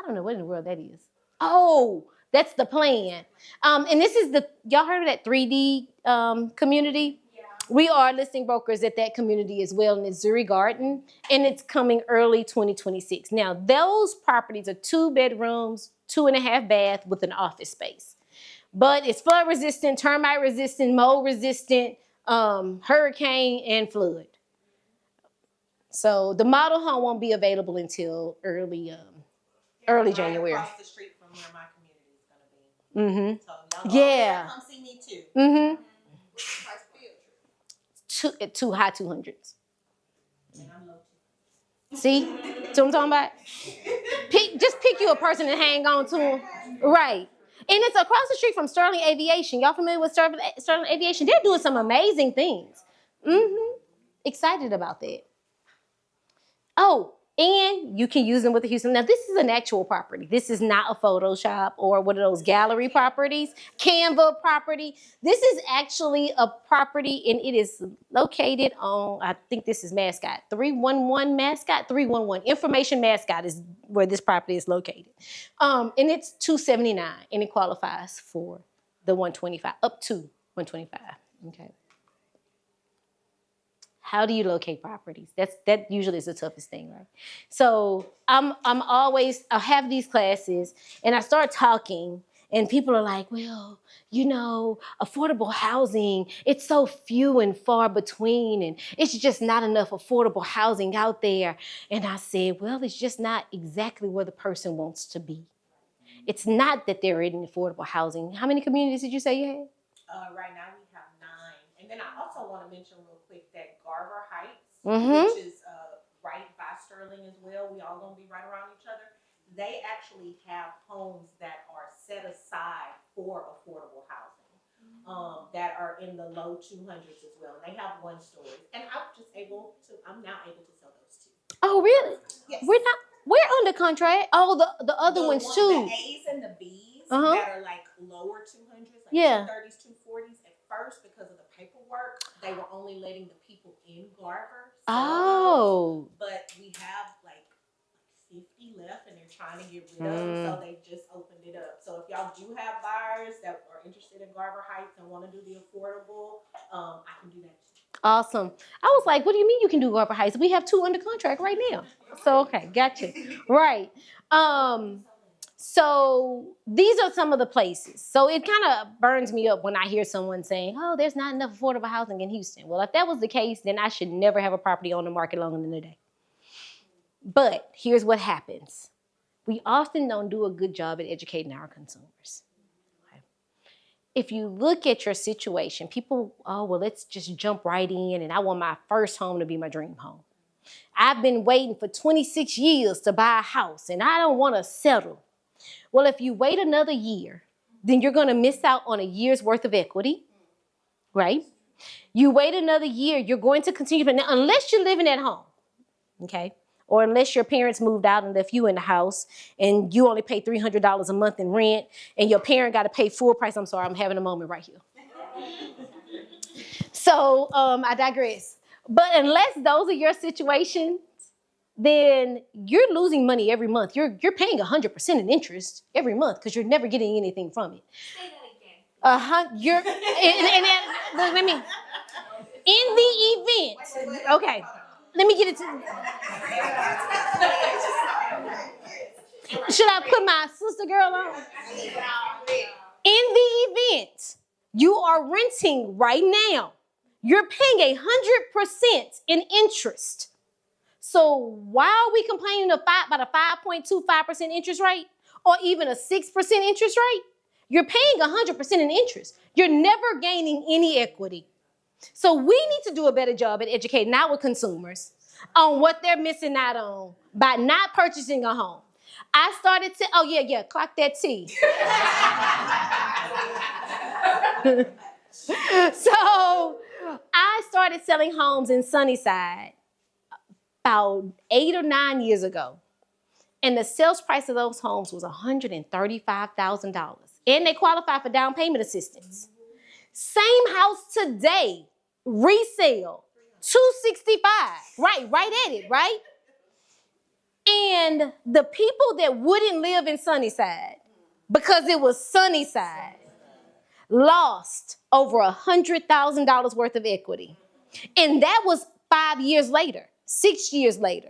Speaker 1: don't know what in the world that is. Oh, that's the plan. And this is y'all heard of that 3D community? Yeah. We are listing brokers at that community as well, and it's Zuri Garden, and it's coming early 2026. Now, those properties are 2 bedrooms, 2.5 bath with an office space. But it's flood resistant, termite resistant, mold resistant, hurricane and flood. So the model home won't be available until early January.
Speaker 2: Across the street from where my community is going to be.
Speaker 1: Mm-hmm.
Speaker 2: So
Speaker 1: Yeah.
Speaker 2: come see me too.
Speaker 1: Mm-hmm.
Speaker 4: Price field trip.
Speaker 1: Two high 200s.
Speaker 2: And I'm low too.
Speaker 1: See what I'm talking about? Just pick you a person and hang on to them. Right. And it's across the street from Sterling Aviation. Y'all familiar with Sterling Aviation? They're doing some amazing things. Mm-hmm. Excited about that. Oh, and you can use them with the Houston. Now, this is an actual property. This is not a Photoshop or one of those gallery properties, Canva property. This is actually a property, and it is located on, I think this is Mascot, 311 Mascot, 311. Information Mascot is where this property is located. And it's $279, and it qualifies for the 125, up to 125, okay? How do you locate properties? That usually is the toughest thing, right? So I have these classes and I start talking and people are like, well, you know, affordable housing, it's so few and far between and it's just not enough affordable housing out there. And I said, well, it's just not exactly where the person wants to be. It's not that they're in affordable housing. How many communities did you say you had?
Speaker 2: Right now we have 9. And then I also want to mention real quick that Garver Heights,
Speaker 1: Mm-hmm.
Speaker 2: which is right by Sterling as well, we all going to be right around each other. They actually have homes that are set aside for affordable housing that are in the low 200s as well. And they have 1-stories. And I'm now able to sell those too.
Speaker 1: Oh, really?
Speaker 2: Yes.
Speaker 1: We're under contract. Oh, the other ones too.
Speaker 2: The A's and the B's
Speaker 1: Uh-huh.
Speaker 2: that are like lower 200s, like
Speaker 1: Yeah.
Speaker 2: 230s, 240s. At first, because of the paperwork, they were only letting the people in Garver sell
Speaker 1: Oh.
Speaker 2: those. But we have like 50 left, and they're trying to get rid of them, so they just opened it up. So if y'all do have buyers that are interested in Garver Heights and want to do the affordable, I can do that too.
Speaker 1: Awesome. I was like, what do you mean you can do Garver Heights? We have 2 under contract right now. So, okay, gotcha. Right. So these are some of the places. So it kind of burns me up when I hear someone saying, oh, there's not enough affordable housing in Houston. Well, if that was the case, then I should never have a property on the market longer than a day. But here's what happens. We often don't do a good job at educating our consumers. If you look at your situation, people, oh, well, let's just jump right in and I want my first home to be my dream home. I've been waiting for 26 years to buy a house and I don't want to settle. Well, if you wait another year then you're going to miss out on a year's worth of equity, right? You wait another year, you're going to continue, unless you're living at home, okay? Or unless your parents moved out and left you in the house and you only pay $300 a month in rent and your parent got to pay full price. I'm sorry, I'm having a moment right here. So I digress. But unless those are your situations, then you're losing money every month. You're paying 100% in interest every month because you're never getting anything from it.
Speaker 6: Say that again.
Speaker 1: You're look, let me. In the event, okay, let me get it to. Should I put my sister girl on? In the event you are renting right now, you're paying 100% in interest. So why are we complaining about a 5.25% interest rate or even a 6% interest rate? You're paying 100% in interest. You're never gaining any equity. So we need to do a better job at educating our consumers on what they're missing out on by not purchasing a home. I started to, clock that T. So I started selling homes in Sunnyside about 8 or 9 years ago. And the sales price of those homes was $135,000. And they qualify for down payment assistance. Same house today, resale, $265. Right at it, right? And the people that wouldn't live in Sunnyside, because it was Sunnyside, lost over $100,000 worth of equity. And that was 5 years later, 6 years later.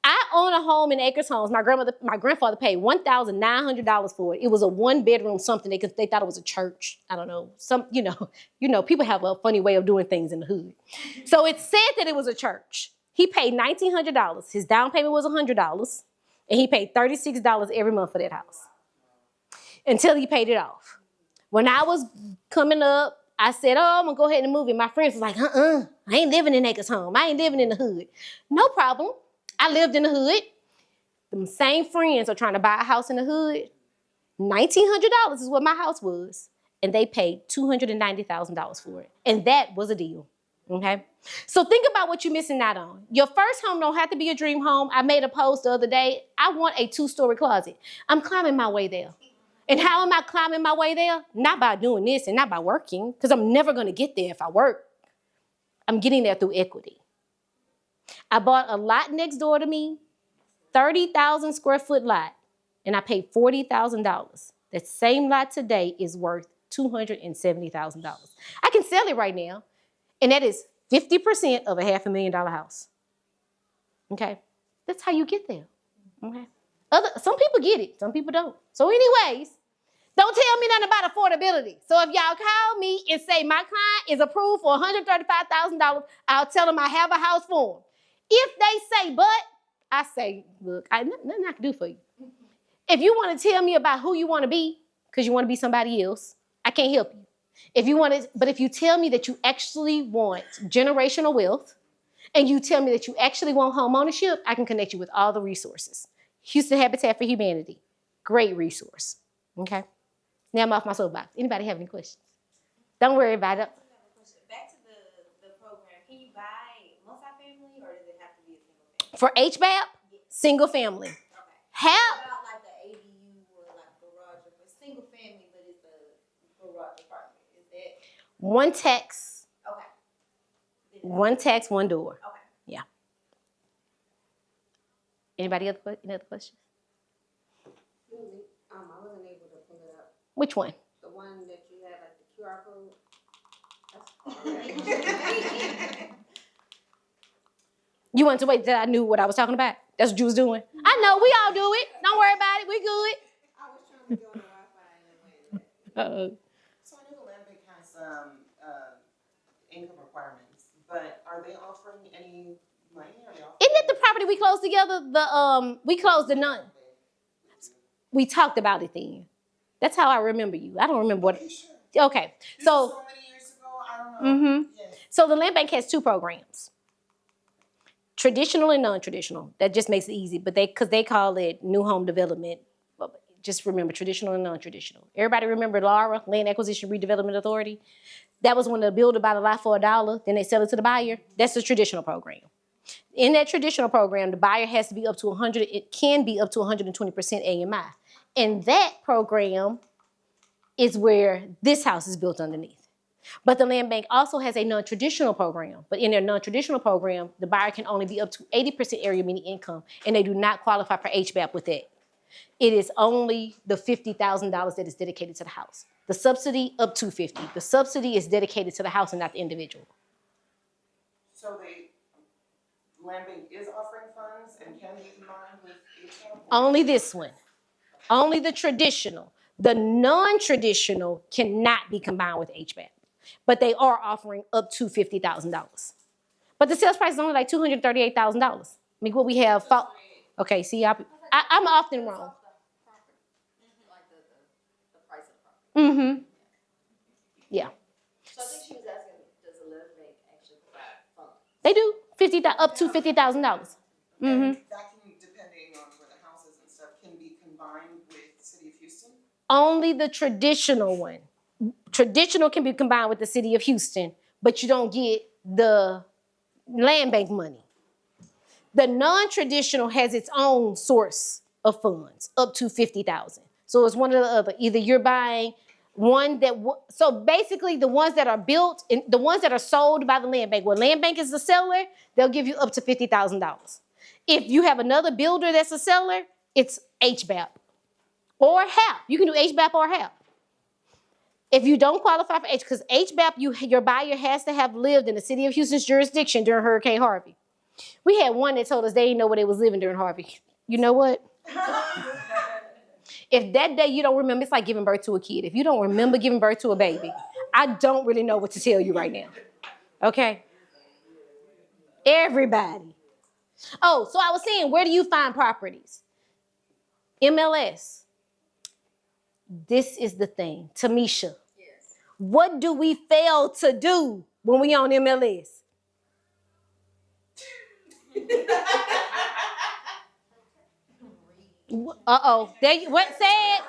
Speaker 1: I own a home in Acres Homes. My grandfather paid $1,900 for it. It was a 1-bedroom something. They thought it was a church. I don't know. People have a funny way of doing things in the hood. So it said that it was a church. He paid $1,900. His down payment was $100. And he paid $36 every month for that house until he paid it off. When I was coming up, I said, I'm going to go ahead and move it. My friends was like, I ain't living in Acres Home. I ain't living in the hood. No problem. I lived in the hood. Them same friends are trying to buy a house in the hood. $1,900 is what my house was. And they paid $290,000 for it. And that was a deal, okay? So think about what you're missing out on. Your first home don't have to be a dream home. I made a post the other day. I want a 2-story closet. I'm climbing my way there. And how am I climbing my way there? Not by doing this and not by working, because I'm never going to get there if I work. I'm getting there through equity. I bought a lot next door to me, 30,000 square foot lot, and I paid $40,000. That same lot today is worth $270,000. I can sell it right now, and that is 50% of a $500,000 house. Okay? That's how you get there. Okay? Some people get it, some people don't. So anyways, don't tell me nothing about affordability. So if y'all call me and say my client is approved for $135,000, I'll tell them I have a house for them. If they say but, I say, look, nothing I can do for you. If you want to tell me about who you want to be, because you want to be somebody else, I can't help you. But if you tell me that you actually want generational wealth, and you tell me that you actually want home ownership, I can connect you with all the resources. Houston Habitat for Humanity, great resource. Okay? Now I'm off my soapbox. Anybody have any questions? Don't worry about it.
Speaker 4: Back to the program. Can you buy multifamily or does it have to be a single family?
Speaker 1: For HVAP, single family.
Speaker 4: Okay.
Speaker 1: How?
Speaker 4: About like the ADU or like garage, or a single family, but it's a garage apartment. Is that
Speaker 1: One tax,
Speaker 4: okay?
Speaker 1: one door.
Speaker 4: Okay.
Speaker 1: Yeah. Anybody other questions?
Speaker 7: I wasn't able to pull it up.
Speaker 1: Which one?
Speaker 7: The one that you had, like the QR code.
Speaker 1: You wanted to wait till I knew what I was talking about? That's what you was doing? I know, we all do it. Don't worry about it, we good.
Speaker 7: I was trying to go on the Wi-Fi and it went.
Speaker 3: So I know the land bank has income requirements, but are they offering any money?
Speaker 1: Isn't it the property we closed together? We closed the none. We talked about it then. That's how I remember you. I don't remember what.
Speaker 3: Okay, sure.
Speaker 1: Okay,
Speaker 3: This
Speaker 1: so.
Speaker 3: was so many years ago, I don't know. Yes.
Speaker 1: So the land bank has 2 programs. Traditional and non-traditional. That just makes it easy, but because they call it new home development, Just remember traditional and non-traditional. Everybody remember LARA, Land Acquisition Redevelopment Authority? That was when the builder bought a lot for $1, then they sell it to the buyer. That's the traditional program. In that traditional program, the buyer has to be up to 100, it can be up to 120% AMI. And that program is where this house is built underneath. But the land bank also has a non-traditional program. But in their non-traditional program, the buyer can only be up to 80% area median income, and they do not qualify for HBAP with that. It is only the $50,000 that is dedicated to the house. The subsidy up to $50,000. The subsidy is dedicated to the house and not the individual.
Speaker 3: So land bank is offering funds and can be combined with HBAP?
Speaker 1: Only this one. Only the traditional. The non-traditional cannot be combined with HBAP. But they are offering up to $50,000. But the sales price is only like $238,000. I mean, what we have, okay, see, I'm often wrong.
Speaker 4: Like the price of the property.
Speaker 1: Mm-hmm. Yeah,
Speaker 4: So I think she was asking, does the land bank actually provide funds?
Speaker 1: they do. Up to $50,000. Mm-hmm.
Speaker 3: And that can, depending on where the house is and stuff, can be combined with the city of Houston?
Speaker 1: Only the traditional one. Traditional can be combined with the city of Houston, but you don't get the land bank money. The non-traditional has its own source of funds, up to $50,000. So it's one or the other. Either you're buying one that, so basically the ones that are built, and the ones that are sold by the land bank, when land bank is the seller, they'll give you up to $50,000. If you have another builder that's a seller, it's HBAP or HAP. You can do HBAP or HAP. If you don't qualify for because HBAP, your buyer has to have lived in the city of Houston's jurisdiction during Hurricane Harvey. We had one that told us they didn't know where they was living during Harvey. You know what? If that day you don't remember, it's like giving birth to a kid. If you don't remember giving birth to a baby, I don't really know what to tell you right now. Okay? Everybody. Oh, so I was saying, where do you find properties? MLS. This is the thing. Tamisha.
Speaker 4: Yes.
Speaker 1: What do we fail to do when we on MLS? Uh-oh. What said?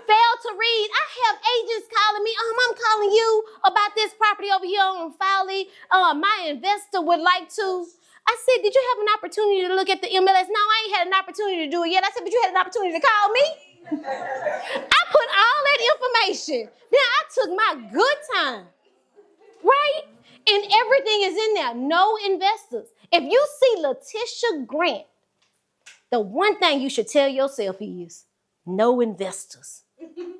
Speaker 1: Fail to read. I have agents calling me. I'm calling you about this property over here on Fowley. My investor would like to. I said, did you have an opportunity to look at the MLS? No, I ain't had an opportunity to do it yet. I said, but you had an opportunity to call me? I put all that information. Then I took my good time. Right? And everything is in there. No investors. If you see Letitia Grant, the one thing you should tell yourself is no investors.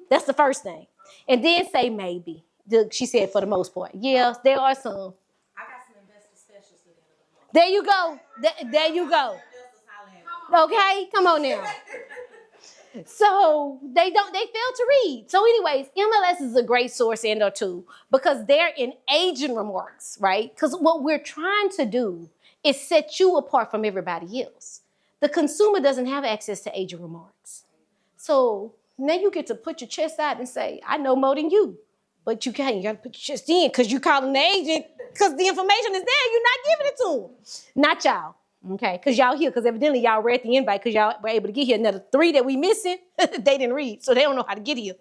Speaker 1: That's the first thing. And then say maybe. She said for the most part. Yes, there are some.
Speaker 2: I got some investor specialists at the end of the month.
Speaker 1: There you go. There you go. Okay, come on now. So they fail to read. So anyways, MLS is a great source and or tool because they're in agent remarks, right? Because what we're trying to do is set you apart from everybody else. The consumer doesn't have access to agent remarks. So now you get to put your chest out and say, I know more than you. But you can't. You got to put your chest in because you're calling the agent because the information is there. You're not giving it to them. Not y'all. Okay, because y'all here, because evidently y'all read the invite because y'all were able to get here. Another 3 that we missing, they didn't read, so they don't know how to get here.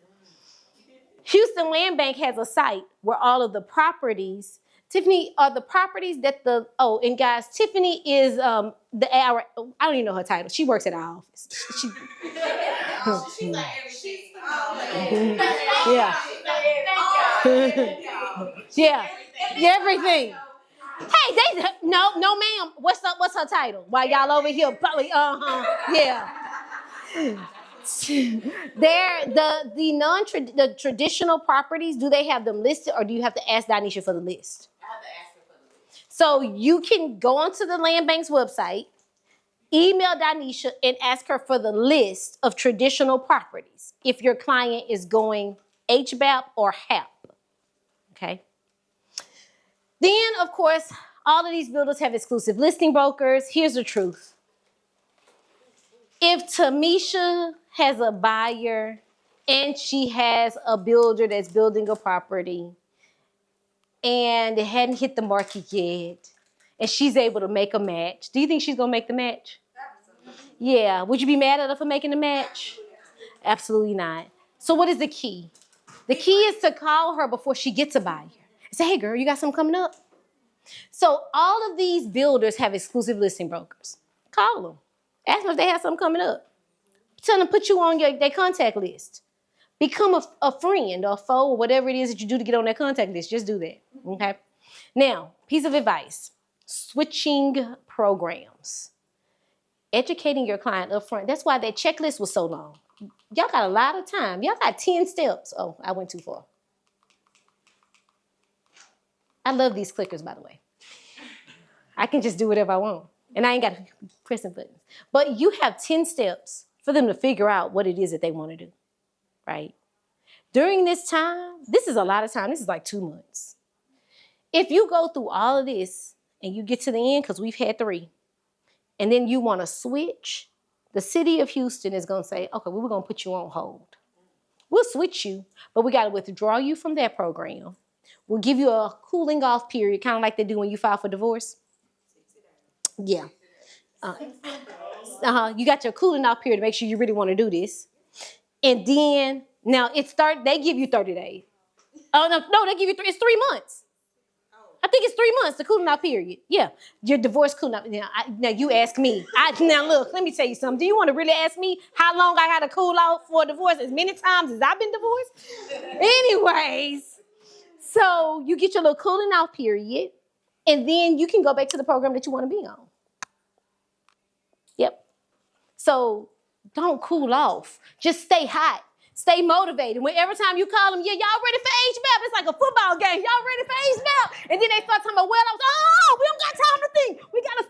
Speaker 1: Houston Land Bank has a site where all of the properties, Tiffany, are the properties that and guys, Tiffany is I don't even know her title. She works at our office.
Speaker 4: She's like everything.
Speaker 1: Yeah. Yeah, everything. Hey, no, ma'am. What's up? What's her title? While y'all over here, probably, yeah. The traditional properties, do they have them listed, or do you have to ask Danisha for the list?
Speaker 4: I have to ask her for the list.
Speaker 1: So you can go onto the Land Bank's website, email Danisha, and ask her for the list of traditional properties if your client is going HBAP or HAP. Okay. Then, of course, all of these builders have exclusive listing brokers. Here's the truth. If Tamisha has a buyer and she has a builder that's building a property and it hadn't hit the market yet, and she's able to make a match, do you think she's going to make the match? Yeah. Would you be mad at her for making the match? Absolutely not. So what is the key? The key is to call her before she gets a buyer. Say, hey girl, you got something coming up? So all of these builders have exclusive listing brokers. Call them. Ask them if they have something coming up. Tell them to put you on their contact list. Become a friend or a foe or whatever it is that you do to get on that contact list. Just do that, okay? Now, piece of advice. Switching programs. Educating your client up front. That's why that checklist was so long. Y'all got a lot of time. Y'all got 10 steps. Oh, I went too far. I love these clickers, by the way. I can just do whatever I want. And I ain't got to press the buttons. But you have 10 steps for them to figure out what it is that they want to do, right? During this time, this is a lot of time. This is like 2 months. If you go through all of this and you get to the end, because we've had 3, and then you want to switch, the city of Houston is going to say, okay, well, we're going to put you on hold. We'll switch you, but we got to withdraw you from that program. We'll give you a cooling off period, kind of like they do when you file for divorce. Yeah. You got your cooling off period to make sure you really want to do this. And then, now they give you 30 days. Oh, no, they give you it's 3 months. I think it's 3 months, the cooling off period. Yeah, your divorce cooling off. Now you ask me. Now look, let me tell you something. Do you want to really ask me how long I got to cool off for a divorce? As many times as I've been divorced? Anyways, so you get your little cooling off period, and then you can go back to the program that you want to be on. Yep. So don't cool off. Just stay hot. Stay motivated. Every time you call them, yeah, y'all ready for HBAP? It's like a football game. Y'all ready for HBAP? And then they start talking about, well, we don't got time to think. We gotta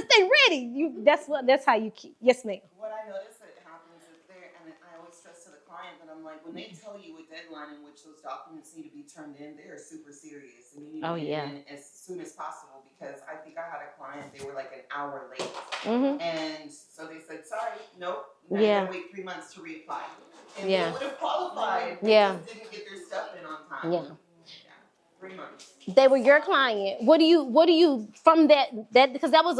Speaker 1: stay ready. That's how you keep. Yes, ma'am.
Speaker 3: What I notice that happens is and I always stress to the client that I'm like, when they tell you a deadline in which those documents need to be turned in, they are super serious. And you need to get in as soon as possible, because I think I had a client, they were like an hour late.
Speaker 1: Mm-hmm.
Speaker 3: And so they said, sorry, nope, now
Speaker 1: Yeah.
Speaker 3: you gotta wait 3 months to reapply. And
Speaker 1: Yeah.
Speaker 3: they would have qualified, they
Speaker 1: Yeah.
Speaker 3: just didn't get their stuff in on time.
Speaker 1: Yeah.
Speaker 3: 3 months.
Speaker 1: They were your client. What do you from that because that was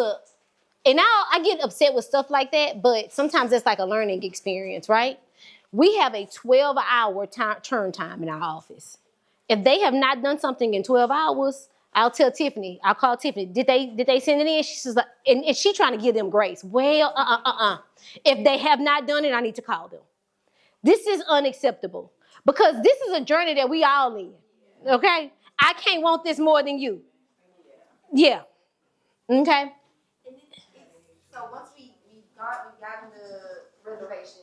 Speaker 1: and now I get upset with stuff like that, but sometimes it's like a learning experience, right? We have a 12-hour turn time in our office. If they have not done something in 12 hours, I'll tell Tiffany. I'll call Tiffany. Did they send it in? She's like, and she trying to give them grace. Well, If they have not done it, I need to call them. This is unacceptable, because this is a journey that we all in. Okay, I can't want this more than you. Yeah. Okay.
Speaker 4: So once we got the reservation,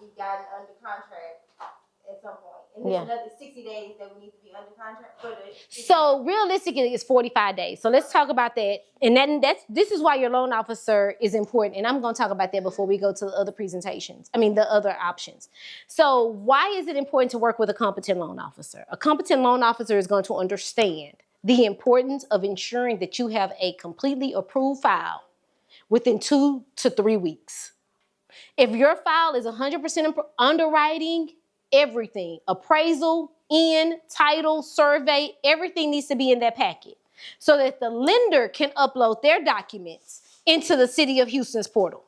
Speaker 4: we got it under contract at some point. And there's another 60 days that we need to be under contract for the.
Speaker 1: So realistically, it's 45 days. So let's talk about that. And then this is why your loan officer is important. And I'm going to talk about that before we go to the other the other options. So why is it important to work with a competent loan officer? A competent loan officer is going to understand the importance of ensuring that you have a completely approved file within 2 to 3 weeks. If your file is 100% underwriting, everything, appraisal, title, survey, everything needs to be in that packet so that the lender can upload their documents into the City of Houston's portal.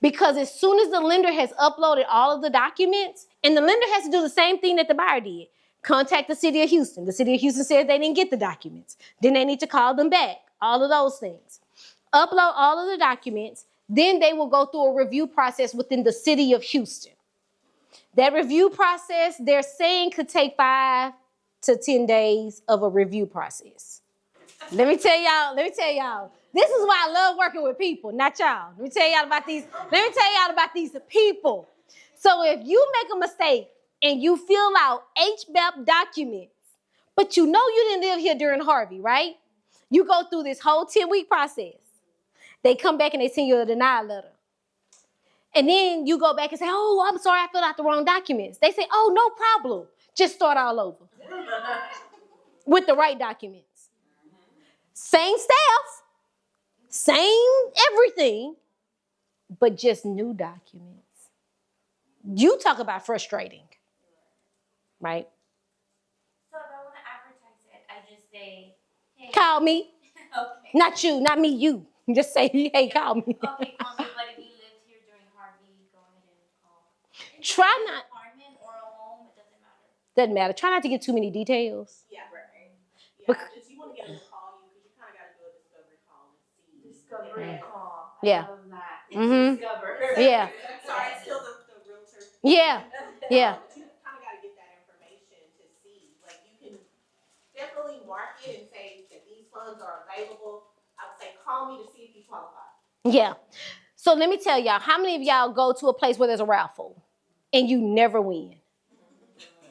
Speaker 1: Because as soon as the lender has uploaded all of the documents, and the lender has to do the same thing that the buyer did, contact the City of Houston. The City of Houston says they didn't get the documents. Then they need to call them back, all of those things. Upload all of the documents, then they will go through a review process within the City of Houston. That review process, they're saying, could take 5 to 10 days of a review process. Let me tell y'all, this is why I love working with people, not y'all. Let me tell y'all about these people. So if you make a mistake and you fill out HBAP documents, but you know you didn't live here during Harvey, right? You go through this whole 10-week process. They come back and they send you a denial letter. And then you go back and say, oh, I'm sorry, I filled out the wrong documents. They say, oh, no problem. Just start all over with the right documents. Same staff, same everything, but just new documents. You talk about frustrating, right?
Speaker 6: So if I want to advertise it, I just say, hey.
Speaker 1: Call me.
Speaker 6: Okay.
Speaker 1: Not you, not me, you. Just say, hey, call me.
Speaker 6: Okay, call me, but if you lived here during Harvey, go ahead and call.
Speaker 1: Try not.
Speaker 6: Apartment or a home, it doesn't matter.
Speaker 1: Doesn't matter. Try not to get too many details.
Speaker 2: Yeah, right. Yeah,
Speaker 1: Bec-
Speaker 2: just you want to get them to call you because you kind of got to do a discovery call and see.
Speaker 4: Discovery call.
Speaker 1: Yeah.
Speaker 4: I love that.
Speaker 1: Mhm.
Speaker 4: Discover.
Speaker 1: Yeah.
Speaker 2: Sorry, it's still the realtor.
Speaker 1: Yeah. Yeah.
Speaker 2: But you kind of got to get that information to see. Like you can definitely market and say that these funds are available. I would say call me to see if you qualify.
Speaker 1: Yeah. So let me tell y'all, how many of y'all go to a place where there's a raffle and you never win?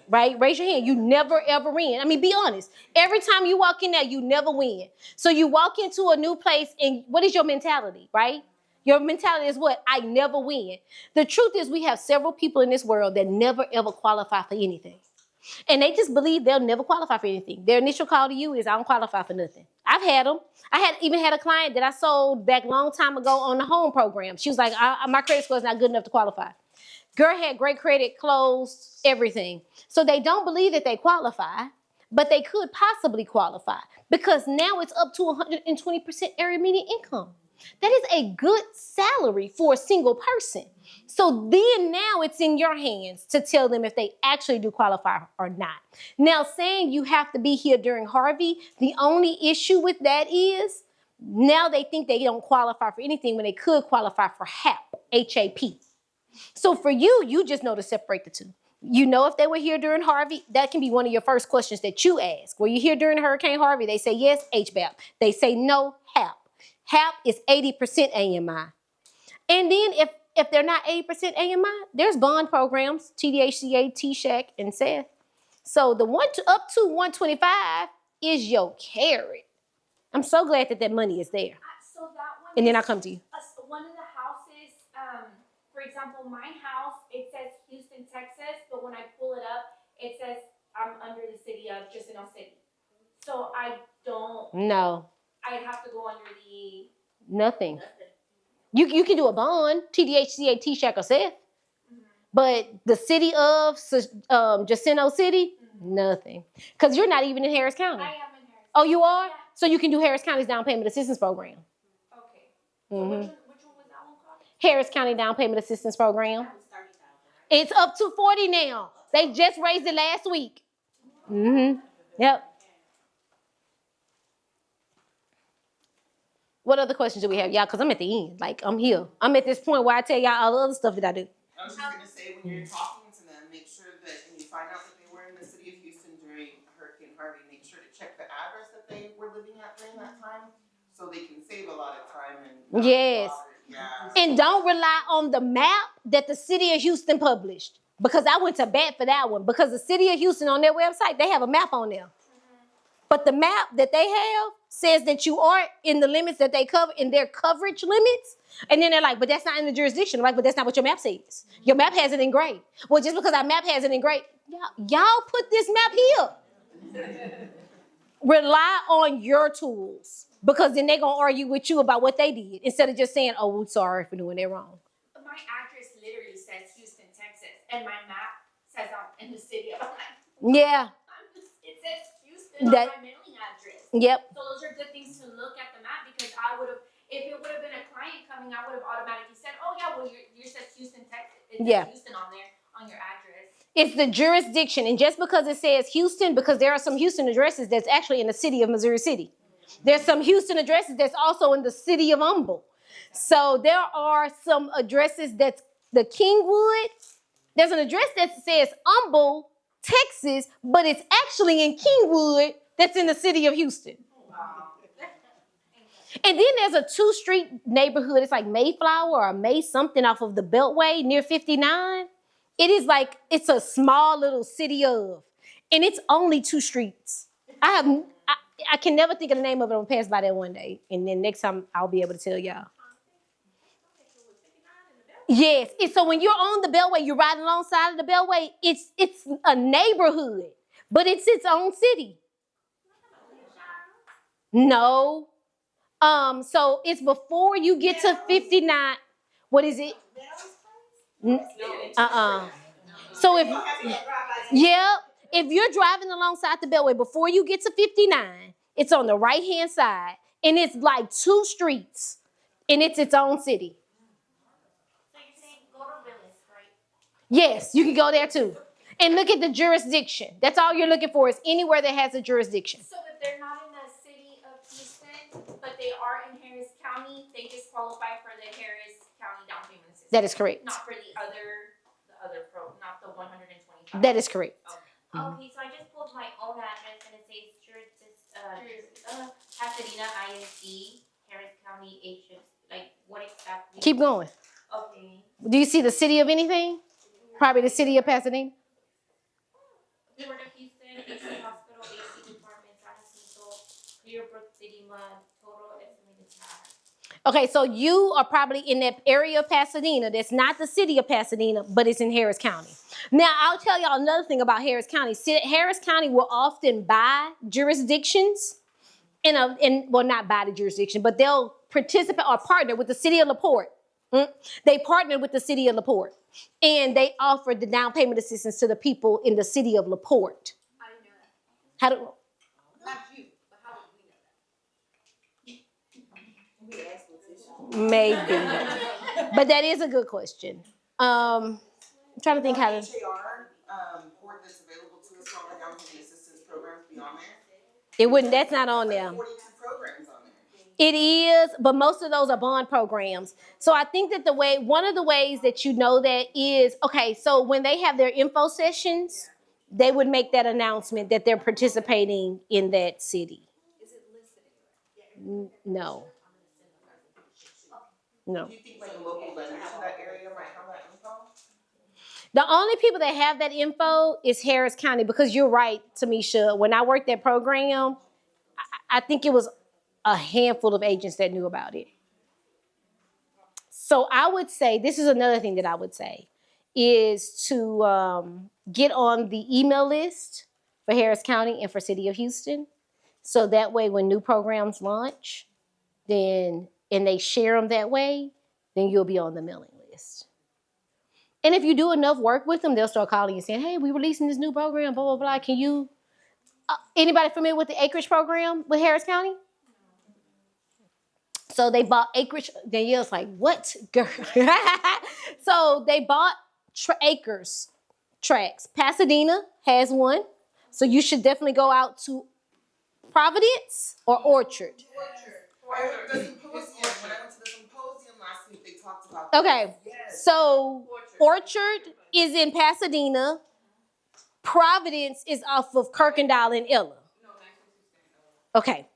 Speaker 1: Right? Raise your hand. You never, ever win. I mean, be honest. Every time you walk in there, you never win. So you walk into a new place and what is your mentality, right? Your mentality is what? I never win. The truth is we have several people in this world that never, ever qualify for anything. And they just believe they'll never qualify for anything. Their initial call to you is, I don't qualify for nothing. I've had them. I even had a client that I sold back a long time ago on the home program. She was like, my credit score is not good enough to qualify. Girl had great credit, closed, everything. So they don't believe that they qualify, but they could possibly qualify because now it's up to 120% area median income. That is a good salary for a single person. So then now it's in your hands to tell them if they actually do qualify or not. Now, saying you have to be here during Harvey, the only issue with that is now they think they don't qualify for anything when they could qualify for HAP, H-A-P. So for you, you just know to separate the two. You know if they were here during Harvey, that can be one of your first questions that you ask. Were you here during Hurricane Harvey? They say yes, HBAP. They say no, HAP. HAP is 80% AMI. And then if they're not 80% AMI, there's bond programs, TDHCA, TSHAC, and SEF. So the up to 125 is your carrot. I'm so glad that money is there.
Speaker 6: So that one.
Speaker 1: And then I come to you.
Speaker 6: One of the houses, for example, my house, it says Houston, Texas, but when I pull it up, it says I'm under the city of Jacino City. So I don't.
Speaker 1: No.
Speaker 6: I have to go under the.
Speaker 1: Nothing. You can do a bond, TDHCA, TSHAC, or SEF. But the city of Jacino City, nothing. Because you're not even in Harris County.
Speaker 6: I am in Harris.
Speaker 1: Oh, you are?
Speaker 6: Yeah.
Speaker 1: So you can do Harris County's down payment assistance program.
Speaker 6: Okay. So
Speaker 1: Mm-hmm.
Speaker 6: which one was that one called?
Speaker 1: Harris County down payment assistance program.
Speaker 2: That was 30,000.
Speaker 1: It's up to 40 now. They just raised it last week. Mm-hmm. Yep. What other questions do we have, y'all? Because I'm at the end. Like, I'm here. I'm at this point where I tell y'all all the other stuff that I do.
Speaker 3: I was just gonna say, when you're talking to them, make sure that when you find out that they were in the city of Houston during Hurricane Harvey, make sure to check the address that they were living at during that time, so they can save a lot of time and.
Speaker 1: Yes.
Speaker 3: Yeah.
Speaker 1: And don't rely on the map that the city of Houston published. Because I went to bat for that one. Because the city of Houston on their website, they have a map on there. But the map that they have says that you are in the limits that they cover, in their coverage limits. And then they're like, but that's not in the jurisdiction. I'm like, but that's not what your map says. Your map has it in gray. Well, just because our map has it in gray, y'all put this map here. Rely on your tools. Because then they're going to argue with you about what they did. Instead of just saying, oh, we're sorry for doing that wrong.
Speaker 6: My address literally says Houston, Texas, and my map says I'm in the city of.
Speaker 1: Yeah.
Speaker 6: It says Houston on my mailing address.
Speaker 1: Yep.
Speaker 6: So those are good things to look at the map because I would have, if it would have been a client coming, I would have automatically said, oh yeah, well you says Houston, Texas. It says Houston on there on your address.
Speaker 1: It's the jurisdiction, and just because it says Houston, because there are some Houston addresses that's actually in the city of Missouri City. There's some Houston addresses that's also in the city of Humble. So there are some addresses that's the Kingwood. There's an address that says Humble, Texas, but it's actually in Kingwood that's in the city of Houston. And then there's a 2-street neighborhood. It's like Mayflower or May something off of the Beltway near 59. It is like, it's a small little city of, and it's only 2 streets. I can never think of the name of it. I'll pass by there one day. And then next time I'll be able to tell y'all. Yes. And so when you're on the Beltway, you're riding alongside of the Beltway, it's a neighborhood, but it's its own city. No. So it's before you get to 59. What is it? So if you're driving alongside the Beltway, before you get to 59, it's on the right-hand side, and it's like 2 streets. And it's its own city.
Speaker 6: So you're saying go to Willis, right?
Speaker 1: Yes, you can go there too. And look at the jurisdiction. That's all you're looking for is anywhere that has a jurisdiction.
Speaker 6: So if they're not in the city of Houston, but they are in Harris County, they just qualify for the Harris County down payment assistance.
Speaker 1: That is correct.
Speaker 6: Not for the other pro, not the 125.
Speaker 1: That is correct.
Speaker 6: Okay, so I just pulled my own address and it says Pasadena ISD, Harris County H. Like what exactly?
Speaker 1: Keep going.
Speaker 6: Okay.
Speaker 1: Do you see the city of anything? Probably the city of Pasadena.
Speaker 6: Port of Houston, AC Hospital, AC Department, San Jacinto, Clearbrook City Mud, total estimated tax.
Speaker 1: Okay, so you are probably in that area of Pasadena. That's not the city of Pasadena, but it's in Harris County. Now, I'll tell y'all another thing about Harris County. Harris County will often buy jurisdictions, well, not buy the jurisdiction, but they'll participate or partner with the city of LaPorte. They partner with the city of LaPorte, and they offer the down payment assistance to the people in the city of LaPorte.
Speaker 7: I didn't know that.
Speaker 1: How do?
Speaker 7: Not you, but how would we know that? We asked Letitia.
Speaker 1: Maybe, but that is a good question. I'm trying to think how to.
Speaker 3: HAR, board that's available to us for our down payment assistance programs be on there.
Speaker 1: It wouldn't. That's not on there.
Speaker 3: 42 programs on there.
Speaker 1: It is, but most of those are bond programs. So I think that one of the ways that you know that is, okay, so when they have their info sessions, they would make that announcement that they're participating in that city.
Speaker 7: Is it listed anywhere?
Speaker 1: No. No.
Speaker 3: Do you think like local lenders in that area might have that info?
Speaker 1: The only people that have that info is Harris County, because you're right, Tamisha. When I worked that program, I think it was a handful of agents that knew about it. So I would say, this is another thing that I would say, is to get on the email list for Harris County and for City of Houston. So that way when new programs launch, and they share them that way, then you'll be on the mailing list. And if you do enough work with them, they'll start calling you saying, hey, we're releasing this new program, blah, blah, blah. Can you, anybody familiar with the acreage program with Harris County? So they bought acreage. Danielle's like, what, girl? So they bought acres, tracts. Pasadena has one. So you should definitely go out to Providence or Orchard.
Speaker 3: The symposium, when I went to the symposium last week, they talked about that.
Speaker 1: Okay, so Orchard is in Pasadena. Providence is off of Kirkendall and Ella. Okay.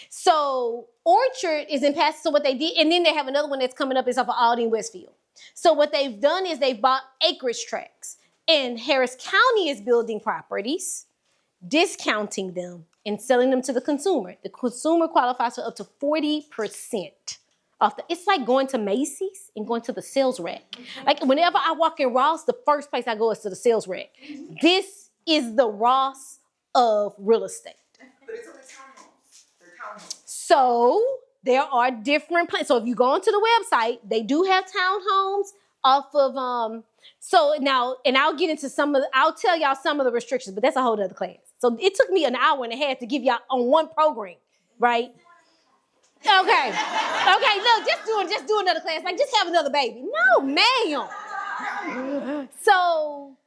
Speaker 1: So Orchard is in Pasadena. So what they did, and then they have another one that's coming up is off of Aldine Westfield. So what they've done is they've bought acreage tracts, and Harris County is building properties, discounting them, and selling them to the consumer. The consumer qualifies for up to 40% off the. It's like going to Macy's and going to the sales rack. Like whenever I walk in Ross, the first place I go is to the sales rack. This is the Ross of real estate.
Speaker 3: But it's only townhomes. They're townhomes.
Speaker 1: So there are different plans. So if you go onto the website, they do have townhomes off of so now, and I'll get into I'll tell y'all some of the restrictions, but that's a whole other class. So it took me an hour and a half to give y'all on one program, right? Okay. Okay, look, just do another class. Like, just have another baby. No, ma'am. So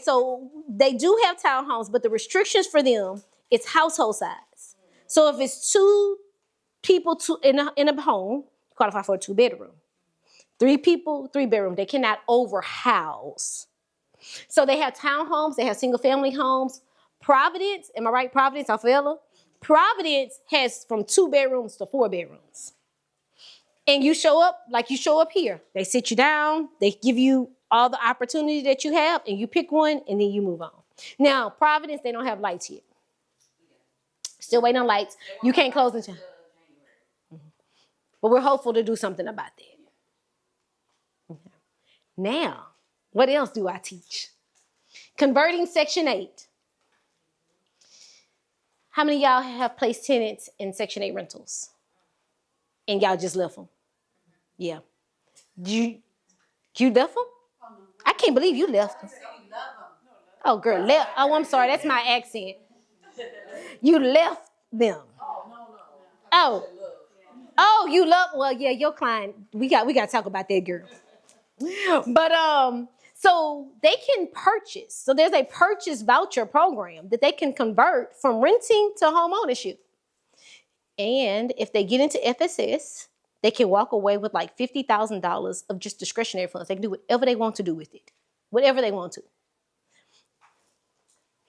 Speaker 1: so they do have townhomes, but the restrictions for them, it's household size. So if it's two people in a home, qualify for a 2-bedroom. 3 people, 3-bedroom. They cannot overhouse. So they have townhomes, they have single-family homes. Providence, am I right? Providence, off of Ella? Providence has from 2 bedrooms to 4 bedrooms. And you show up like you show up here. They sit you down, they give you all the opportunity that you have, and you pick one, and then you move on. Now, Providence, they don't have lights yet. Still waiting on lights. You can't close until. But we're hopeful to do something about that. Now, what else do I teach? Converting Section 8. How many of y'all have placed tenants in Section 8 rentals? And y'all just left them? Yeah. You left them? I can't believe you left them. Oh, girl, left. Oh, I'm sorry. That's my accent. You left them. Oh. Oh, you love, well, yeah, your client, we got to talk about that, girl. But so they can purchase. So there's a purchase voucher program that they can convert from renting to home ownership. And if they get into FSS, they can walk away with like $50,000 of just discretionary funds. They can do whatever they want to do with it. Whatever they want to.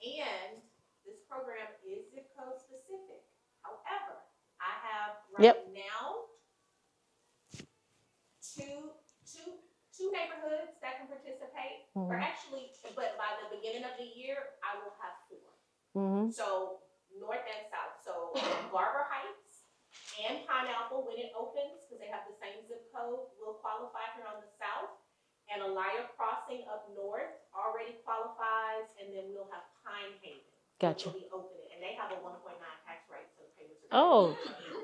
Speaker 2: And this program is zip code specific. However, I have right now two neighborhoods that can participate. Or actually, but by the beginning of the year, I will have 4. So north and south. So Barber Heights and Pineapple, when it opens, because they have the same zip code, will qualify here on the south. And Elia Crossing up north already qualifies, and then we'll have Pine Haven.
Speaker 1: Gotcha.
Speaker 2: Will be opening, and they have a 1.9 tax rate, so the payments are.
Speaker 1: Oh,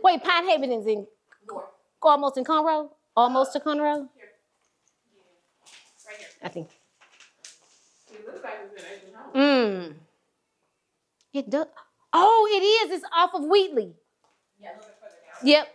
Speaker 1: wait, Pine Haven is in
Speaker 2: North.
Speaker 1: almost in Conroe? Almost to Conroe?
Speaker 2: Here. Yeah. Right here.
Speaker 1: I think.
Speaker 5: It looks like it's in Asian House.
Speaker 1: It does. Oh, it is. It's off of Wheatley.
Speaker 2: Yeah, a little bit further down.
Speaker 1: Yep.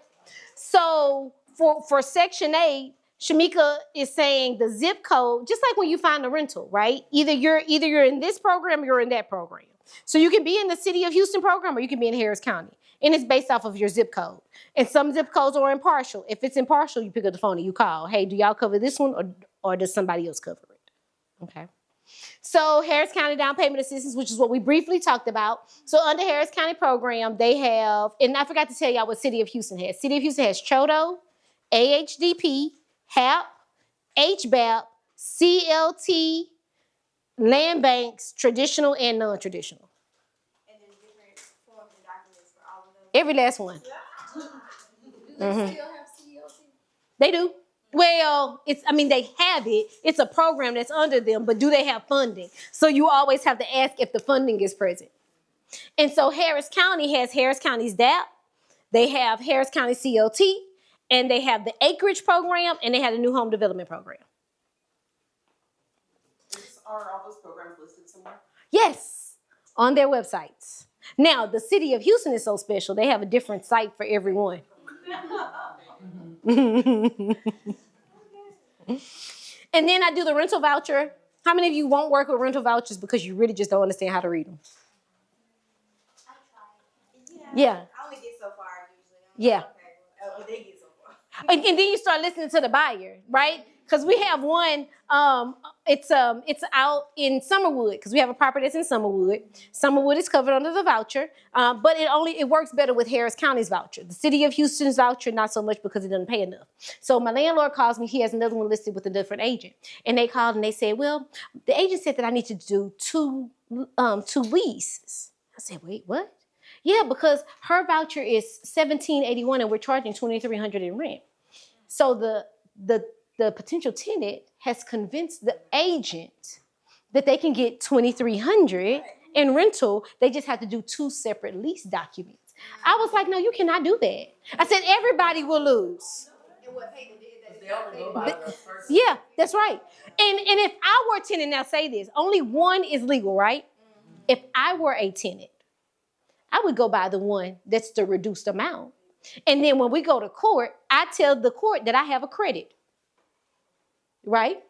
Speaker 1: So for Section 8, Shamika is saying the zip code, just like when you find a rental, right? Either you're in this program or you're in that program. So you can be in the City of Houston program or you can be in Harris County. And it's based off of your zip code. And some zip codes are impartial. If it's impartial, you pick up the phone and you call. Hey, do y'all cover this one or does somebody else cover it? Okay. So Harris County down payment assistance, which is what we briefly talked about. So under Harris County program, they have, and I forgot to tell y'all what City of Houston has. City of Houston has CHODO, AHDP, HAP, HBAP, CLT, land banks, traditional and non-traditional.
Speaker 4: And then different forms and documents for all of them.
Speaker 1: Every last one.
Speaker 4: Do they still have CLT?
Speaker 1: They do. Well, they have it. It's a program that's under them, but do they have funding? So you always have to ask if the funding is present. And so Harris County has Harris County's DAP. They have Harris County CLT, and they have the acreage program, and they have the new home development program.
Speaker 3: Are all those programs listed somewhere?
Speaker 1: Yes, on their websites. Now, the City of Houston is so special. They have a different site for everyone. And then I do the rental voucher. How many of you won't work with rental vouchers because you really just don't understand how to read them?
Speaker 4: I tried.
Speaker 1: Yeah.
Speaker 4: I only get so far usually.
Speaker 1: Yeah.
Speaker 4: Okay. Oh, they get so far.
Speaker 1: And then you start listening to the buyer, right? Because we have one, it's out in Summerwood, because we have a property that's in Summerwood. Summerwood is covered under the voucher, but it works better with Harris County's voucher. The City of Houston's voucher, not so much because it doesn't pay enough. So my landlord calls me, he has another one listed with a different agent. And they called and they said, well, the agent said that I need to do two leases. I said, wait, what? Yeah, because her voucher is $1,781 and we're charging $2,300 in rent. So the potential tenant has convinced the agent that they can get $2,300 in rental. They just have to do 2 separate lease documents. I was like, no, you cannot do that. I said, everybody will lose.
Speaker 4: And what Peyton did,
Speaker 5: They only go by the first.
Speaker 1: Yeah, that's right. And if I were a tenant, now say this, only one is legal, right? If I were a tenant, I would go by the one that's the reduced amount. And then when we go to court, I tell the court that I have a credit. Right?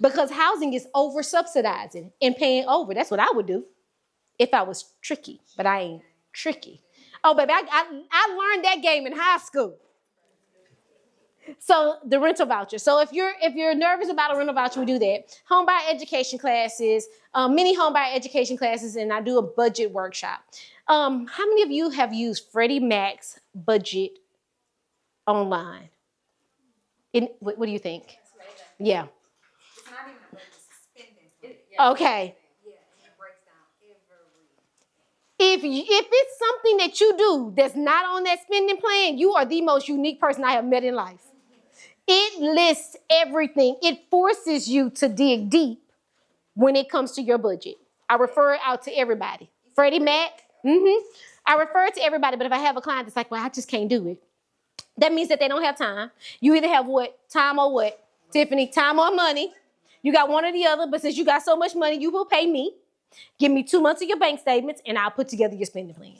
Speaker 1: Because housing is over subsidizing and paying over. That's what I would do if I was tricky, but I ain't tricky. Oh, baby, I learned that game in high school. So the rental voucher. So if you're nervous about a rental voucher, we do that. Homebuyer education classes, mini homebuyer education classes, and I do a budget workshop. How many of you have used Freddie Mac's budget online? What do you think? Yeah.
Speaker 7: It's not even a budget, it's a spending plan.
Speaker 1: Okay.
Speaker 7: Yeah, and it breaks down everything.
Speaker 1: If it's something that you do that's not on that spending plan, you are the most unique person I have met in life. It lists everything. It forces you to dig deep when it comes to your budget. I refer it out to everybody. Freddie Mac, I refer it to everybody, but if I have a client that's like, well, I just can't do it, that means that they don't have time. You either have what? Time or what? Tiffany, time or money. You got one or the other, but since you got so much money, you will pay me. Give me 2 months of your bank statements, and I'll put together your spending plan.